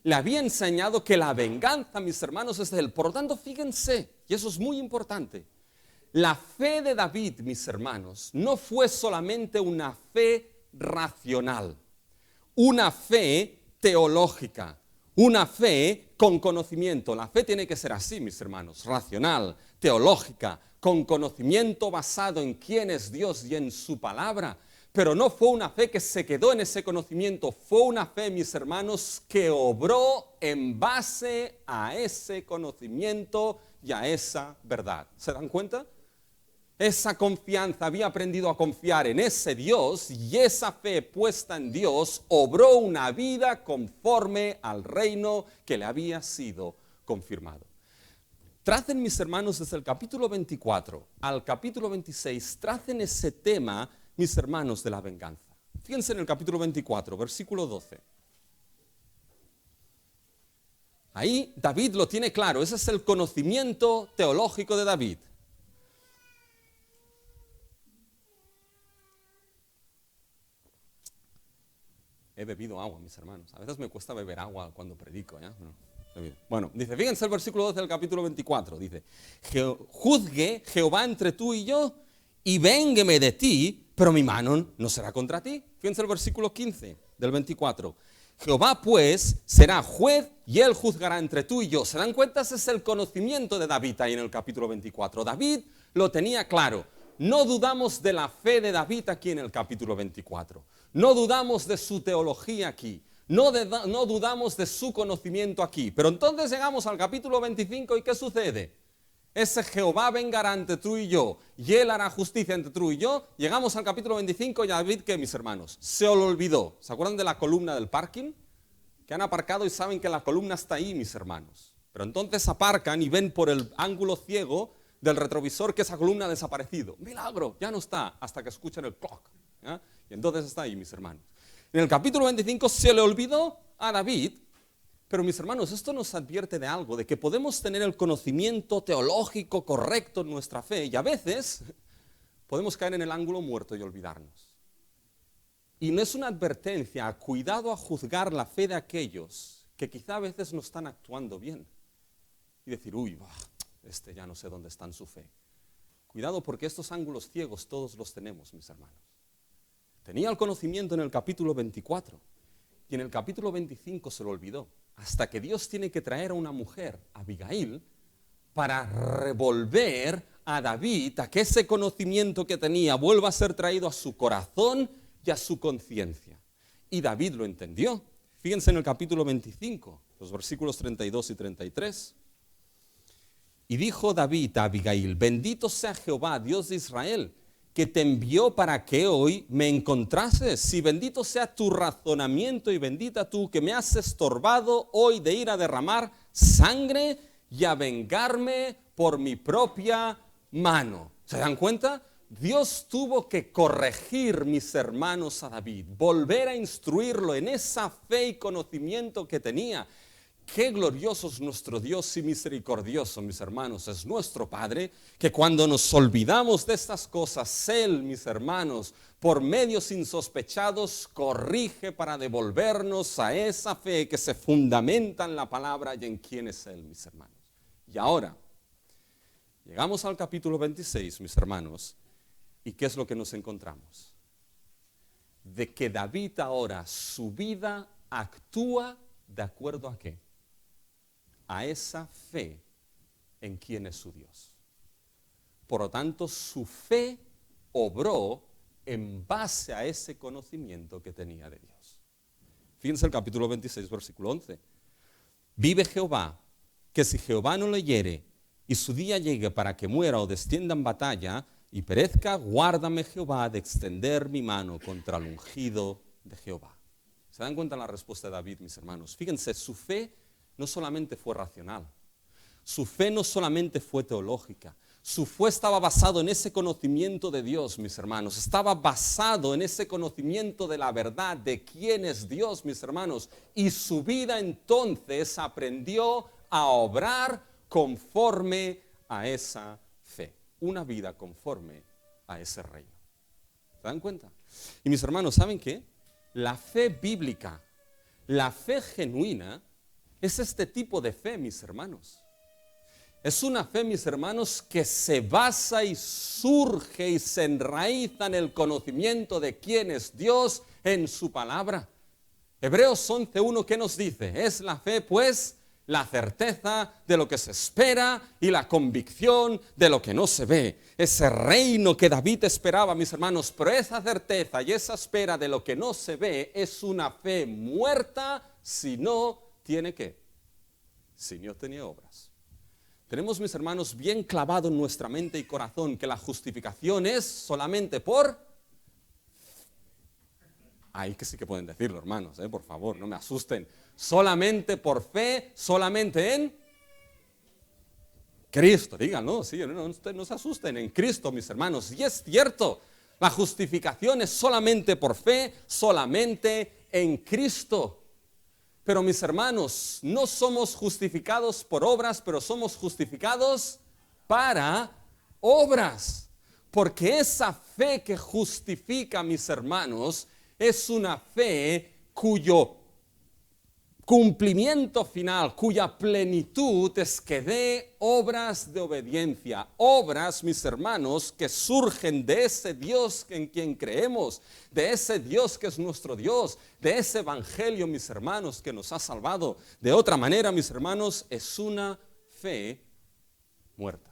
Le había enseñado que la venganza, mis hermanos, es de él. Por lo tanto, fíjense, y eso es muy importante, la fe de David, mis hermanos, no fue solamente una fe racional, una fe teológica, una fe con conocimiento. La fe tiene que ser así, mis hermanos, racional, teológica, con conocimiento basado en quién es Dios y en su palabra. Pero no fue una fe que se quedó en ese conocimiento, fue una fe, mis hermanos, que obró en base a ese conocimiento y a esa verdad. ¿Se dan cuenta? Esa confianza, había aprendido a confiar en ese Dios, y esa fe puesta en Dios obró una vida conforme al reino que le había sido confirmado. Tracen, mis hermanos, desde el capítulo 24 al capítulo 26, tracen ese tema, mis hermanos, de la venganza. Fíjense en el capítulo 24, versículo 12. Ahí David lo tiene claro, ese es el conocimiento teológico de David. He bebido agua, mis hermanos. A veces me cuesta beber agua cuando predico, ¿ya? Bueno, dice, fíjense el versículo 12 del capítulo 24, dice, juzgue Jehová entre tú y yo, y véngueme de ti, pero mi mano no será contra ti. Fíjense el versículo 15 del 24. Jehová pues será juez y él juzgará entre tú y yo. ¿Se dan cuenta? Ese es el conocimiento de David ahí en el capítulo 24. David lo tenía claro. No dudamos de la fe de David aquí en el capítulo 24. No dudamos de su teología aquí. No dudamos de su conocimiento aquí. Pero entonces llegamos al capítulo 25 y ¿qué sucede? Ese Jehová vengará entre tú y yo, y él hará justicia entre tú y yo. Llegamos al capítulo 25 y David, ¿qué, mis hermanos? Se lo olvidó. ¿Se acuerdan de la columna del parking? Que han aparcado y saben que la columna está ahí, mis hermanos. Pero entonces aparcan y ven por el ángulo ciego del retrovisor que esa columna ha desaparecido. ¡Milagro! Ya no está, hasta que escuchan el clock. ¿Ya? Y entonces está ahí, mis hermanos. En el capítulo 25 se le olvidó a David. Pero mis hermanos, esto nos advierte de algo, de que podemos tener el conocimiento teológico correcto en nuestra fe y a veces podemos caer en el ángulo muerto y olvidarnos. Y no es una advertencia, cuidado a juzgar la fe de aquellos que quizá a veces no están actuando bien. Y decir, uy, ya no sé dónde está en su fe. Cuidado porque estos ángulos ciegos todos los tenemos, mis hermanos. Tenía el conocimiento en el capítulo 24 y en el capítulo 25 se lo olvidó. Hasta que Dios tiene que traer a una mujer, Abigail, para revolver a David, a que ese conocimiento que tenía vuelva a ser traído a su corazón y a su conciencia. Y David lo entendió. Fíjense en el capítulo 25, los versículos 32 y 33. Y dijo David a Abigail, bendito sea Jehová, Dios de Israel, que te envió para que hoy me encontrases. Si bendito sea tu razonamiento y bendita tú que me has estorbado hoy de ir a derramar sangre y a vengarme por mi propia mano. ¿Se dan cuenta? Dios tuvo que corregir, mis hermanos, a David, volver a instruirlo en esa fe y conocimiento que tenía. Qué glorioso es nuestro Dios y misericordioso, mis hermanos, es nuestro Padre, que cuando nos olvidamos de estas cosas, Él, mis hermanos, por medios insospechados, corrige para devolvernos a esa fe que se fundamenta en la palabra y en quién es Él, mis hermanos. Y ahora, llegamos al capítulo 26, mis hermanos, ¿y qué es lo que nos encontramos? De que David ahora, su vida actúa de acuerdo a qué? A esa fe en quién es su Dios. Por lo tanto, su fe obró en base a ese conocimiento que tenía de Dios. Fíjense el capítulo 26, versículo 11. Vive Jehová, que si Jehová no le hiere y su día llegue para que muera o descienda en batalla y perezca, guárdame Jehová de extender mi mano contra el ungido de Jehová. ¿Se dan cuenta la respuesta de David, mis hermanos? Fíjense, su fe no solamente fue racional, su fe no solamente fue teológica, Su fe estaba basado en ese conocimiento de Dios, mis hermanos. Estaba basado en ese conocimiento de la verdad, de quién es Dios, mis hermanos. Y su vida entonces aprendió a obrar conforme a esa fe. Una vida conforme a ese reino. ¿Se dan cuenta? Y mis hermanos, ¿saben qué? La fe bíblica, la fe genuina, es este tipo de fe, mis hermanos. Es una fe, mis hermanos, que se basa y surge y se enraiza en el conocimiento de quién es Dios en su palabra. Hebreos 11:1, ¿qué nos dice? Es la fe, pues, la certeza de lo que se espera y la convicción de lo que no se ve. Ese reino que David esperaba, mis hermanos, pero esa certeza y esa espera de lo que no se ve es una fe muerta si no tiene ¿qué? Si no tiene obras. Tenemos, mis hermanos, bien clavado en nuestra mente y corazón que la justificación es solamente por... Ahí que sí que pueden decirlo, hermanos, por favor, no me asusten. Solamente por fe, solamente en Cristo, díganlo, sí, no se asusten, en Cristo, mis hermanos. Y es cierto, la justificación es solamente por fe, solamente en Cristo. Pero mis hermanos, no somos justificados por obras, pero somos justificados para obras. Porque esa fe que justifica, mis hermanos, es una fe cuyo cumplimiento final, cuya plenitud es que dé obras de obediencia. Obras, mis hermanos, que surgen de ese Dios en quien creemos, de ese Dios que es nuestro Dios, de ese evangelio, mis hermanos, que nos ha salvado. De otra manera, mis hermanos, es una fe muerta.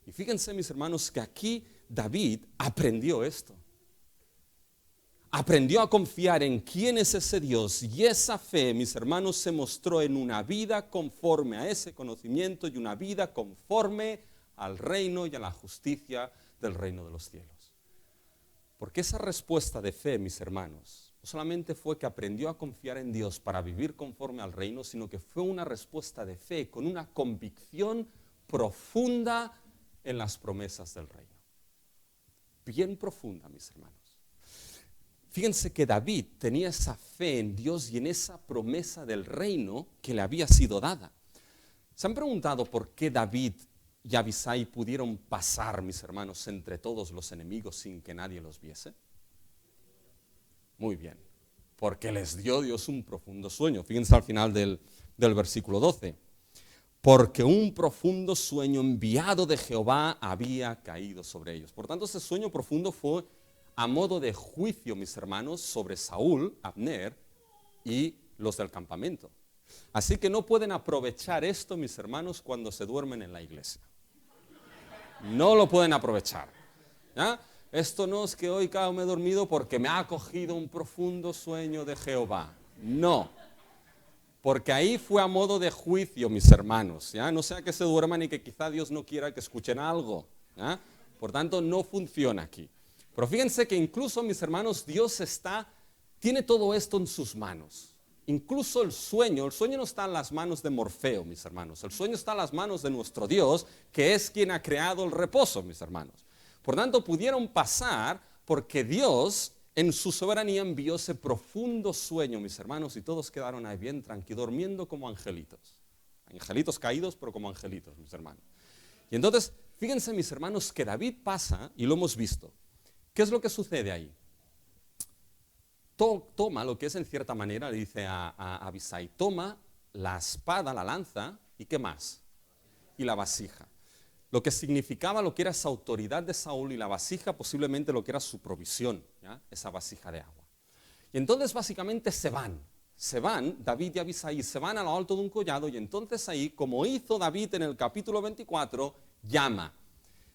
Y fíjense, mis hermanos, que aquí David aprendió esto. Aprendió a confiar en quién es ese Dios, y esa fe, mis hermanos, se mostró en una vida conforme a ese conocimiento y una vida conforme al reino y a la justicia del reino de los cielos. Porque esa respuesta de fe, mis hermanos, no solamente fue que aprendió a confiar en Dios para vivir conforme al reino, sino que fue una respuesta de fe con una convicción profunda en las promesas del reino. Bien profunda, mis hermanos. Fíjense que David tenía esa fe en Dios y en esa promesa del reino que le había sido dada. ¿Se han preguntado por qué David y Abisai pudieron pasar, mis hermanos, entre todos los enemigos sin que nadie los viese? Muy bien, porque les dio Dios un profundo sueño. Fíjense al final del versículo 12. Porque un profundo sueño enviado de Jehová había caído sobre ellos. Por tanto, ese sueño profundo fue a modo de juicio, mis hermanos, sobre Saúl, Abner y los del campamento. Así que no pueden aprovechar esto, mis hermanos, cuando se duermen en la iglesia. No lo pueden aprovechar. ¿Ya? Esto no es que hoy me he dormido porque me ha cogido un profundo sueño de Jehová. No. Porque ahí fue a modo de juicio, mis hermanos. ¿Ya? No sea que se duerman y que quizá Dios no quiera que escuchen algo. ¿Ya? Por tanto, no funciona aquí. Pero fíjense que incluso, mis hermanos, Dios tiene todo esto en sus manos. Incluso el sueño no está en las manos de Morfeo, mis hermanos. El sueño está en las manos de nuestro Dios, que es quien ha creado el reposo, mis hermanos. Por tanto, pudieron pasar porque Dios, en su soberanía, envió ese profundo sueño, mis hermanos, y todos quedaron ahí bien tranquilos, durmiendo como angelitos. Angelitos caídos, pero como angelitos, mis hermanos. Y entonces, fíjense, mis hermanos, que David pasa, y lo hemos visto. ¿Qué es lo que sucede ahí? Toma lo que es en cierta manera, le dice a Abisai, toma la espada, la lanza, ¿y qué más? Y la vasija. Lo que significaba lo que era esa autoridad de Saúl, y la vasija posiblemente lo que era su provisión, ¿ya? Esa vasija de agua. Y entonces básicamente se van, David y Abisai, se van a lo alto de un collado, y entonces ahí, como hizo David en el capítulo 24, llama.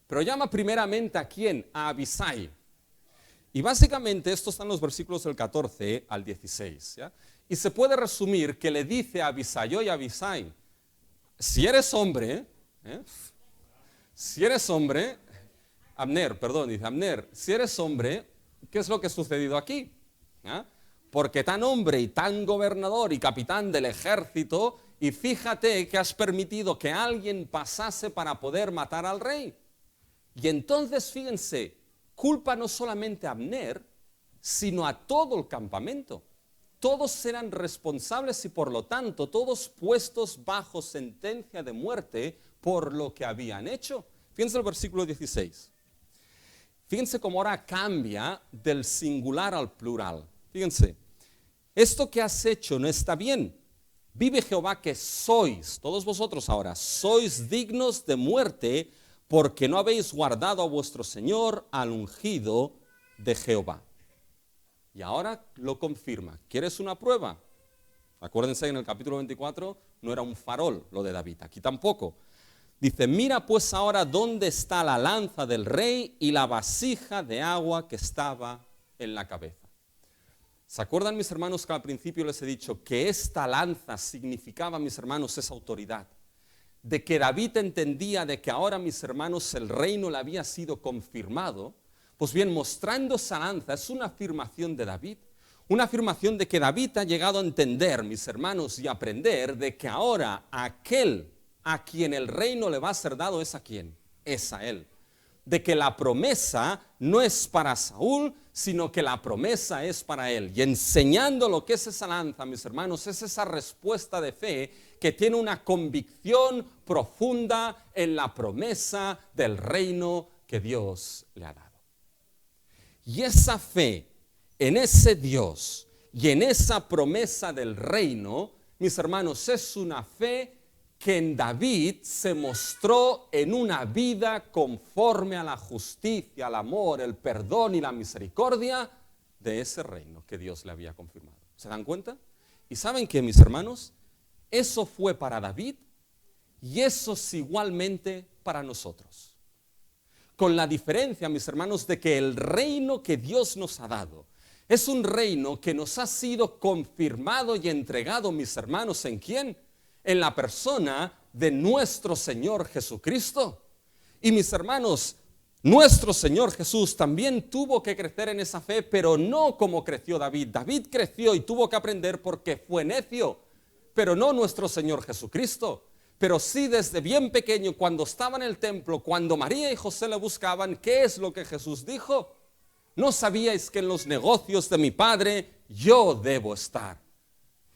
Pero llama primeramente ¿a quién? A Abisai. Y básicamente esto está en los versículos del 14 al 16. ¿Ya? Y se puede resumir que le dice a Abisai, oye Abisai, si eres hombre, Abner, si eres hombre, ¿qué es lo que ha sucedido aquí? ¿Ya? Porque tan hombre y tan gobernador y capitán del ejército y fíjate que has permitido que alguien pasase para poder matar al rey. Y entonces, fíjense, culpa no solamente a Abner, sino a todo el campamento. Todos eran responsables y por lo tanto todos puestos bajo sentencia de muerte por lo que habían hecho. Fíjense el versículo 16. Fíjense cómo ahora cambia del singular al plural. Fíjense, esto que has hecho no está bien. Vive Jehová que sois, todos vosotros ahora, sois dignos de muerte porque no habéis guardado a vuestro Señor, al ungido de Jehová. Y ahora lo confirma. ¿Quieres una prueba? Acuérdense que en el capítulo 24 no era un farol lo de David, aquí tampoco. Dice, mira pues ahora dónde está la lanza del rey y la vasija de agua que estaba en la cabeza. ¿Se acuerdan, mis hermanos, que al principio les he dicho que esta lanza significaba, mis hermanos, esa autoridad? De que David entendía de que ahora, mis hermanos, el reino le había sido confirmado. Pues bien, mostrando esa lanza es una afirmación de David, una afirmación de que David ha llegado a entender, mis hermanos, y aprender de que ahora aquel a quien el reino le va a ser dado es a quién, es a él. De que la promesa no es para Saúl, sino que la promesa es para él. Y enseñando lo que es esa lanza, mis hermanos, es esa respuesta de fe que tiene una convicción profunda en la promesa del reino que Dios le ha dado. Y esa fe en ese Dios y en esa promesa del reino, mis hermanos, es una fe que en David se mostró en una vida conforme a la justicia, al amor, el perdón y la misericordia de ese reino que Dios le había confirmado. ¿Se dan cuenta? Y saben que, mis hermanos, eso fue para David y eso es igualmente para nosotros. Con la diferencia, mis hermanos, de que el reino que Dios nos ha dado es un reino que nos ha sido confirmado y entregado, mis hermanos, ¿en quién? En la persona de nuestro Señor Jesucristo. Y mis hermanos, nuestro Señor Jesús también tuvo que crecer en esa fe, pero no como creció David. David creció y tuvo que aprender porque fue necio, pero no nuestro Señor Jesucristo. Pero sí desde bien pequeño, cuando estaba en el templo, cuando María y José le buscaban, ¿qué es lo que Jesús dijo? ¿No sabíais que en los negocios de mi Padre yo debo estar?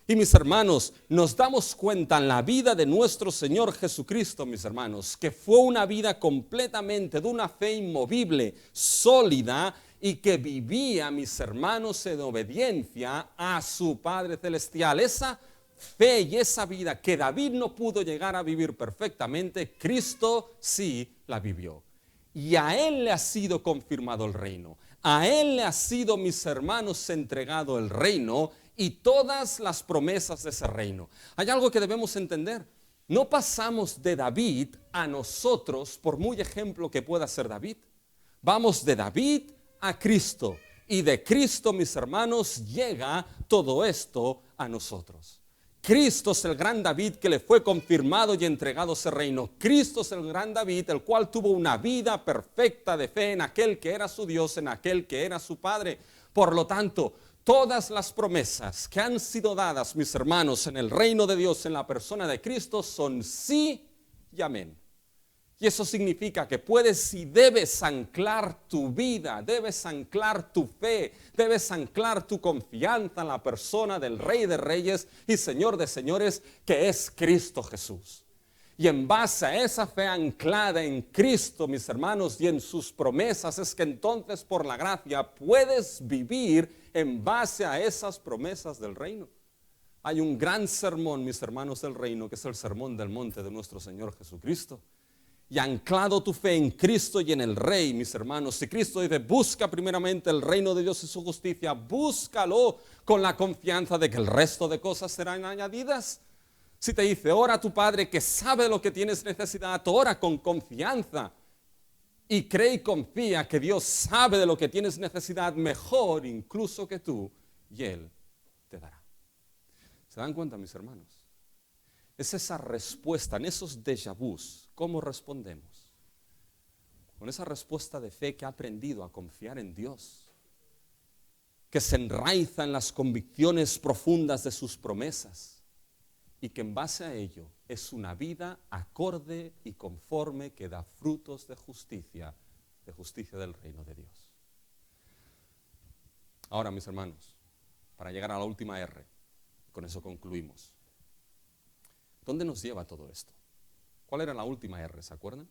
Y mis hermanos, nos damos cuenta en la vida de nuestro Señor Jesucristo, mis hermanos, que fue una vida completamente de una fe inmovible, sólida, y que vivía, mis hermanos, en obediencia a su Padre Celestial. Esa fe y esa vida que David no pudo llegar a vivir perfectamente, Cristo sí la vivió. Y a Él le ha sido confirmado el reino. A Él le ha sido, mis hermanos, entregado el reino y todas las promesas de ese reino. Hay algo que debemos entender. No pasamos de David a nosotros, por muy ejemplo que pueda ser David. Vamos de David a Cristo. Y de Cristo, mis hermanos, llega todo esto a nosotros. Cristo es el gran David que le fue confirmado y entregado ese reino. Cristo es el gran David, el cual tuvo una vida perfecta de fe en aquel que era su Dios, en aquel que era su Padre. Por lo tanto, todas las promesas que han sido dadas, mis hermanos, en el reino de Dios, en la persona de Cristo, son sí y amén. Y eso significa que puedes y debes anclar tu vida, debes anclar tu fe, debes anclar tu confianza en la persona del Rey de Reyes y Señor de Señores, que es Cristo Jesús. Y en base a esa fe anclada en Cristo, mis hermanos, y en sus promesas, es que entonces por la gracia puedes vivir en base a esas promesas del reino. Hay un gran sermón, mis hermanos, del reino, que es el sermón del monte de nuestro Señor Jesucristo. Y anclado tu fe en Cristo y en el Rey, mis hermanos. Si Cristo dice, busca primeramente el reino de Dios y su justicia, búscalo con la confianza de que el resto de cosas serán añadidas. Si te dice, ora a tu Padre que sabe lo que tienes necesidad, ora con confianza. Y cree y confía que Dios sabe de lo que tienes necesidad mejor incluso que tú, y Él te dará. ¿Se dan cuenta, mis hermanos? Es esa respuesta, en esos déjà vus, ¿cómo respondemos? Con esa respuesta de fe que ha aprendido a confiar en Dios, que se enraiza en las convicciones profundas de sus promesas y que en base a ello es una vida acorde y conforme que da frutos de justicia del reino de Dios. Ahora, mis hermanos, para llegar a la última R, con eso concluimos. ¿Dónde nos lleva todo esto? ¿Cuál era la última R, se acuerdan?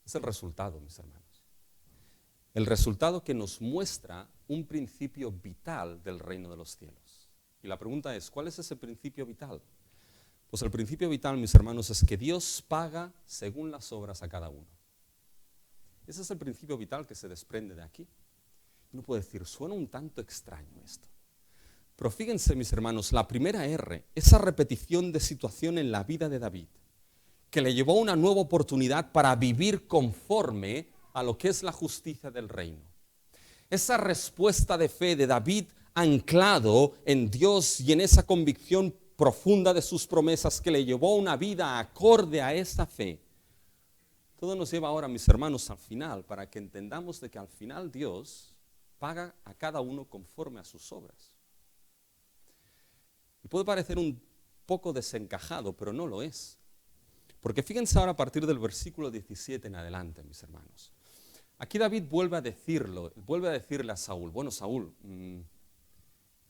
Es el resultado, mis hermanos. El resultado que nos muestra un principio vital del reino de los cielos. Y la pregunta es, ¿cuál es ese principio vital? Pues el principio vital, mis hermanos, es que Dios paga según las obras a cada uno. Ese es el principio vital que se desprende de aquí. Uno puede decir, suena un tanto extraño esto. Pero fíjense, mis hermanos, la primera R, esa repetición de situación en la vida de David, que le llevó una nueva oportunidad para vivir conforme a lo que es la justicia del reino. Esa respuesta de fe de David anclado en Dios y en esa convicción profunda de sus promesas que le llevó a una vida acorde a esa fe. Todo nos lleva ahora, mis hermanos, al final, para que entendamos de que al final Dios paga a cada uno conforme a sus obras. Y puede parecer un poco desencajado, pero no lo es. Porque fíjense ahora a partir del versículo 17 en adelante, mis hermanos. Aquí David vuelve a decirle a Saúl, bueno, Saúl,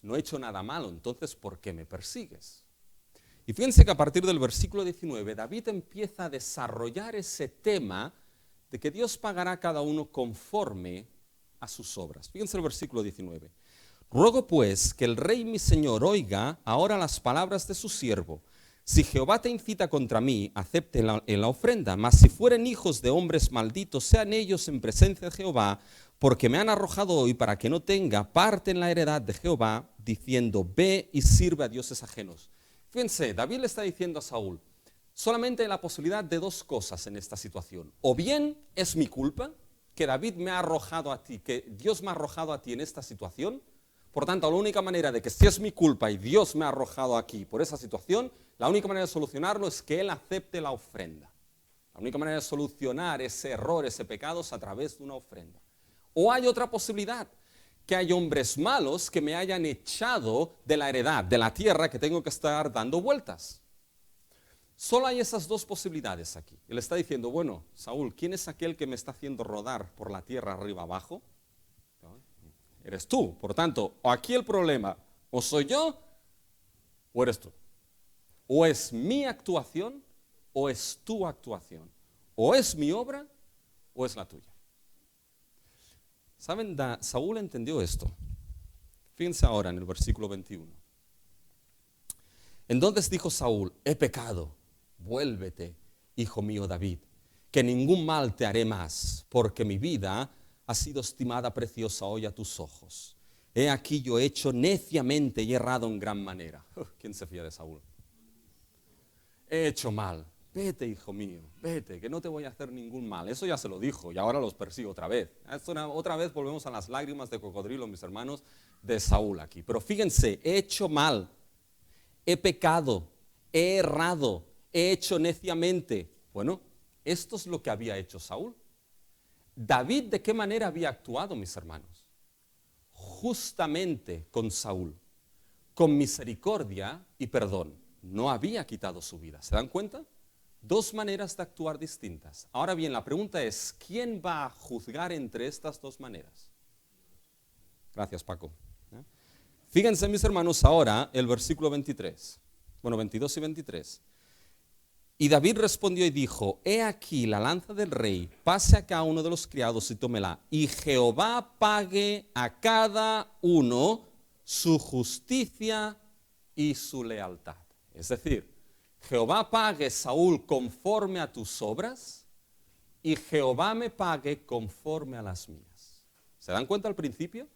no he hecho nada malo, entonces ¿por qué me persigues? Y fíjense que a partir del versículo 19, David empieza a desarrollar ese tema de que Dios pagará a cada uno conforme a sus obras. Fíjense el versículo 19. Ruego pues que el rey mi señor oiga ahora las palabras de su siervo. Si Jehová te incita contra mí, acepte en la ofrenda, mas si fueren hijos de hombres malditos, sean ellos en presencia de Jehová, porque me han arrojado hoy para que no tenga parte en la heredad de Jehová, diciendo, ve y sirve a dioses ajenos. Fíjense, David le está diciendo a Saúl, solamente hay la posibilidad de dos cosas en esta situación. O bien es mi culpa, que David me ha arrojado a ti, que Dios me ha arrojado a ti en esta situación. Por tanto, la única manera de que si es mi culpa y Dios me ha arrojado aquí por esa situación, la única manera de solucionarlo es que Él acepte la ofrenda. La única manera de solucionar ese error, ese pecado, es a través de una ofrenda. O hay otra posibilidad, que hay hombres malos que me hayan echado de la heredad, de la tierra que tengo que estar dando vueltas. Solo hay esas dos posibilidades aquí. Él está diciendo, bueno, Saúl, ¿quién es aquel que me está haciendo rodar por la tierra arriba abajo? Eres tú. Por tanto, aquí el problema, o soy yo, o eres tú. O es mi actuación, o es tu actuación. O es mi obra, o es la tuya. ¿Saben? Saúl entendió esto. Fíjense ahora en el versículo 21. Entonces dijo Saúl, he pecado, vuélvete, hijo mío David, que ningún mal te haré más, porque mi vida ha sido estimada preciosa hoy a tus ojos. He aquí yo he hecho neciamente y errado en gran manera. ¿Quién se fía de Saúl? He hecho mal. Vete, hijo mío, vete, que no te voy a hacer ningún mal. Eso ya se lo dijo y ahora los persigo otra vez. Otra vez volvemos a las lágrimas de cocodrilo, mis hermanos, de Saúl aquí. Pero fíjense, he hecho mal, he pecado, he errado, he hecho neciamente. Bueno, esto es lo que había hecho Saúl. David, ¿de qué manera había actuado, mis hermanos? Justamente con Saúl, con misericordia y perdón. No había quitado su vida. ¿Se dan cuenta? Dos maneras de actuar distintas. Ahora bien, la pregunta es, ¿quién va a juzgar entre estas dos maneras? Gracias, Paco. Fíjense, mis hermanos, ahora el versículo 23. Bueno, 22 y 23. Y David respondió y dijo, he aquí la lanza del rey, pase a cada uno de los criados y tómela, y Jehová pague a cada uno su justicia y su lealtad. Es decir, Jehová pague, Saúl, conforme a tus obras, y Jehová me pague conforme a las mías. ¿Se dan cuenta al principio?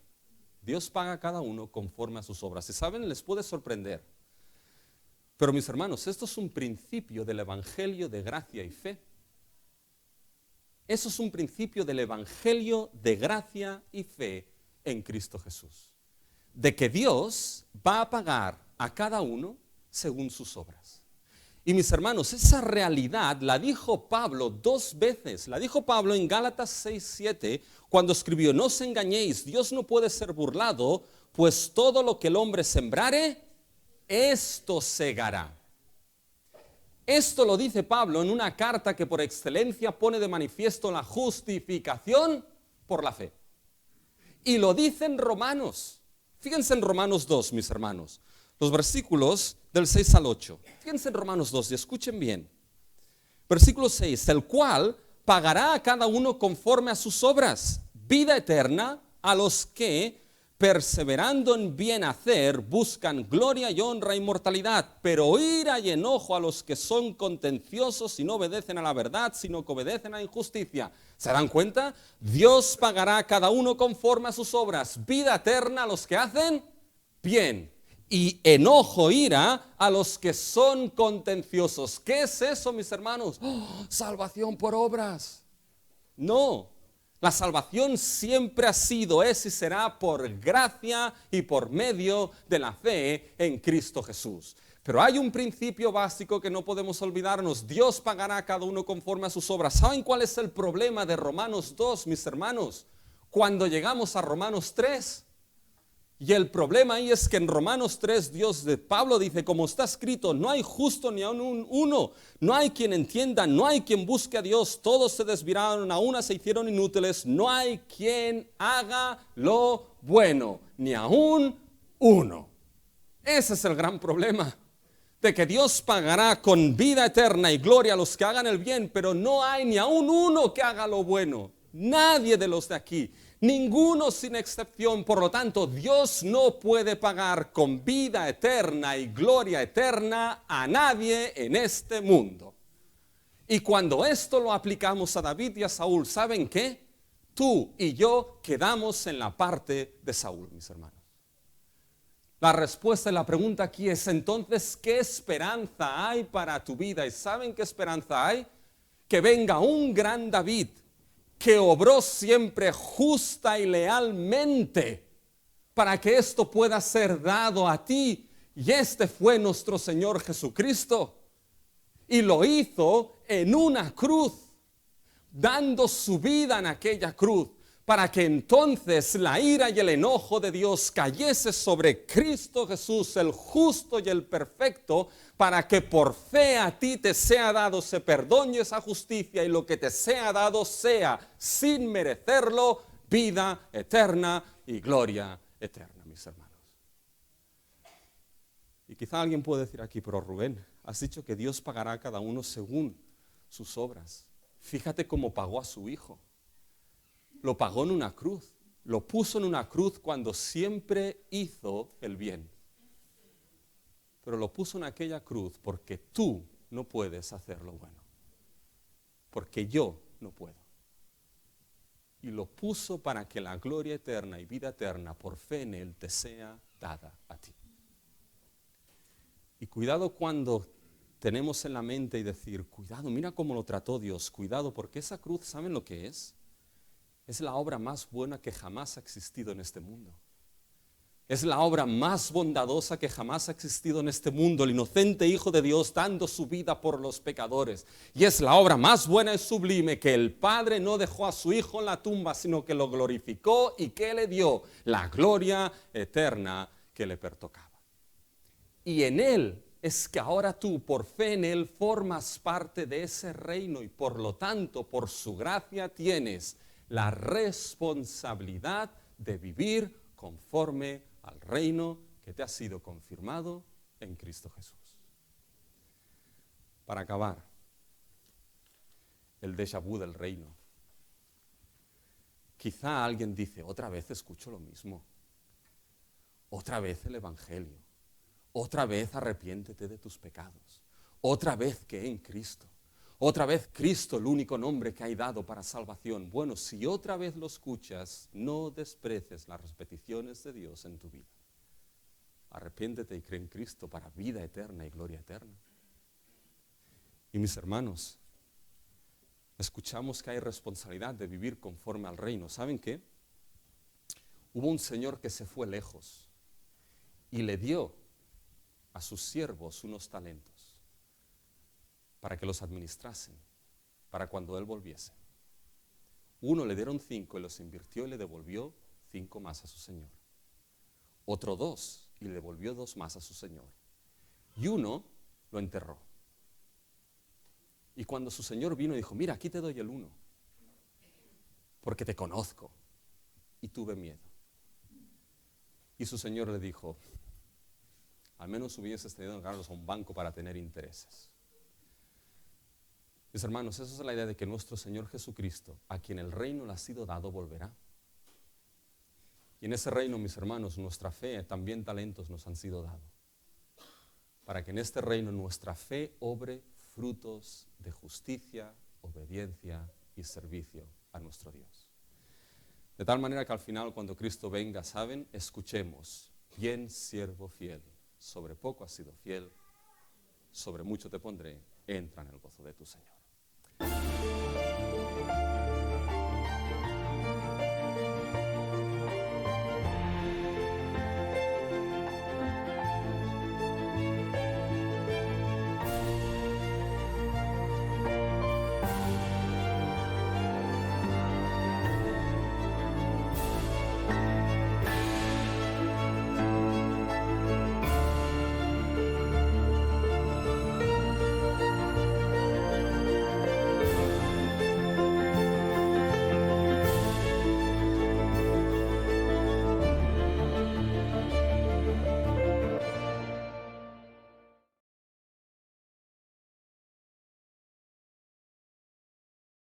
Dios paga a cada uno conforme a sus obras. Y saben, les puede sorprender. Pero mis hermanos, esto es un principio del evangelio de gracia y fe. Eso es un principio del evangelio de gracia y fe en Cristo Jesús. De que Dios va a pagar a cada uno según sus obras. Y mis hermanos, esa realidad la dijo Pablo dos veces. La dijo Pablo en Gálatas 6:7, cuando escribió, no os engañéis, Dios no puede ser burlado, pues todo lo que el hombre sembrare, esto segará. Esto lo dice Pablo en una carta que por excelencia pone de manifiesto la justificación por la fe. Y lo dice en Romanos. Fíjense en Romanos 2, mis hermanos. Los versículos del 6 al 8. Fíjense en Romanos 2 y escuchen bien. Versículo 6. El cual pagará a cada uno conforme a sus obras. Vida eterna a los que, perseverando en bien hacer, buscan gloria y honra e inmortalidad, pero ira y enojo a los que son contenciosos y no obedecen a la verdad, sino que obedecen a la injusticia. ¿Se dan cuenta? Dios pagará a cada uno conforme a sus obras. Vida eterna a los que hacen bien. Y enojo, ira a los que son contenciosos. ¿Qué es eso, mis hermanos? ¡Oh, salvación por obras! No. La salvación siempre ha sido, es y será por gracia y por medio de la fe en Cristo Jesús. Pero hay un principio básico que no podemos olvidarnos. Dios pagará a cada uno conforme a sus obras. ¿Saben cuál es el problema de Romanos 2, mis hermanos? Cuando llegamos a Romanos 3, y el problema ahí es que en Romanos 3, Pablo dice, como está escrito, no hay justo ni aun uno, no hay quien entienda, no hay quien busque a Dios, todos se desviaron, a una se hicieron inútiles, no hay quien haga lo bueno, ni aun uno. Ese es el gran problema, de que Dios pagará con vida eterna y gloria a los que hagan el bien, pero no hay ni aun uno que haga lo bueno, nadie de los de aquí. Ninguno sin excepción. Por lo tanto, Dios no puede pagar con vida eterna y gloria eterna a nadie en este mundo. Y cuando esto lo aplicamos a David y a Saúl, ¿saben qué? Tú y yo quedamos en la parte de Saúl, mis hermanos. La respuesta a la pregunta aquí es, entonces, ¿qué esperanza hay para tu vida? ¿Y saben qué esperanza hay? Que venga un gran David, que obró siempre justa y lealmente para que esto pueda ser dado a ti. Y este fue nuestro Señor Jesucristo. Y lo hizo en una cruz, dando su vida en aquella cruz, para que entonces la ira y el enojo de Dios cayese sobre Cristo Jesús, el justo y el perfecto, para que por fe a ti te sea dado ese perdón y esa justicia, y lo que te sea dado sea, sin merecerlo, vida eterna y gloria eterna, mis hermanos. Y quizá alguien puede decir aquí, pero Rubén, has dicho que Dios pagará a cada uno según sus obras. Fíjate cómo pagó a su Hijo. Lo pagó en una cruz, lo puso en una cruz cuando siempre hizo el bien. Pero lo puso en aquella cruz porque tú no puedes hacer lo bueno. Porque yo no puedo. Y lo puso para que la gloria eterna y vida eterna por fe en Él te sea dada a ti. Y cuidado cuando tenemos en la mente y decir, cuidado, mira cómo lo trató Dios, cuidado, porque esa cruz, ¿saben lo que es? Es la obra más buena que jamás ha existido en este mundo. Es la obra más bondadosa que jamás ha existido en este mundo, el inocente Hijo de Dios dando su vida por los pecadores. Y es la obra más buena y sublime que el Padre no dejó a su Hijo en la tumba, sino que lo glorificó y que le dio la gloria eterna que le pertocaba. Y en Él es que ahora tú, por fe en Él, formas parte de ese reino y por lo tanto, por su gracia tienes la responsabilidad de vivir conforme al reino que te ha sido confirmado en Cristo Jesús. Para acabar, el déjà vu del reino. Quizá alguien dice, otra vez escucho lo mismo, otra vez el Evangelio, otra vez arrepiéntete de tus pecados, otra vez que en Cristo. Otra vez Cristo, el único nombre que hay dado para salvación. Bueno, si otra vez lo escuchas, no desprecies las repeticiones de Dios en tu vida. Arrepiéntete y cree en Cristo para vida eterna y gloria eterna. Y mis hermanos, escuchamos que hay responsabilidad de vivir conforme al reino. ¿Saben qué? Hubo un señor que se fue lejos y le dio a sus siervos unos talentos para que los administrasen, para cuando él volviese. Uno le dieron 5 y los invirtió y le devolvió 5 más a su señor. Otro 2 y le devolvió 2 más a su señor. Y uno lo enterró. Y cuando su señor vino, dijo, mira, aquí te doy el 1, porque te conozco. Y tuve miedo. Y su señor le dijo, al menos hubieses tenido que ganarlos a un banco para tener intereses. Mis hermanos, esa es la idea de que nuestro Señor Jesucristo, a quien el reino le ha sido dado, volverá. Y en ese reino, mis hermanos, nuestra fe, también talentos nos han sido dados. Para que en este reino nuestra fe obre frutos de justicia, obediencia y servicio a nuestro Dios. De tal manera que al final, cuando Cristo venga, ¿saben? Escuchemos, bien siervo fiel, sobre poco has sido fiel, sobre mucho te pondré, entra en el gozo de tu Señor.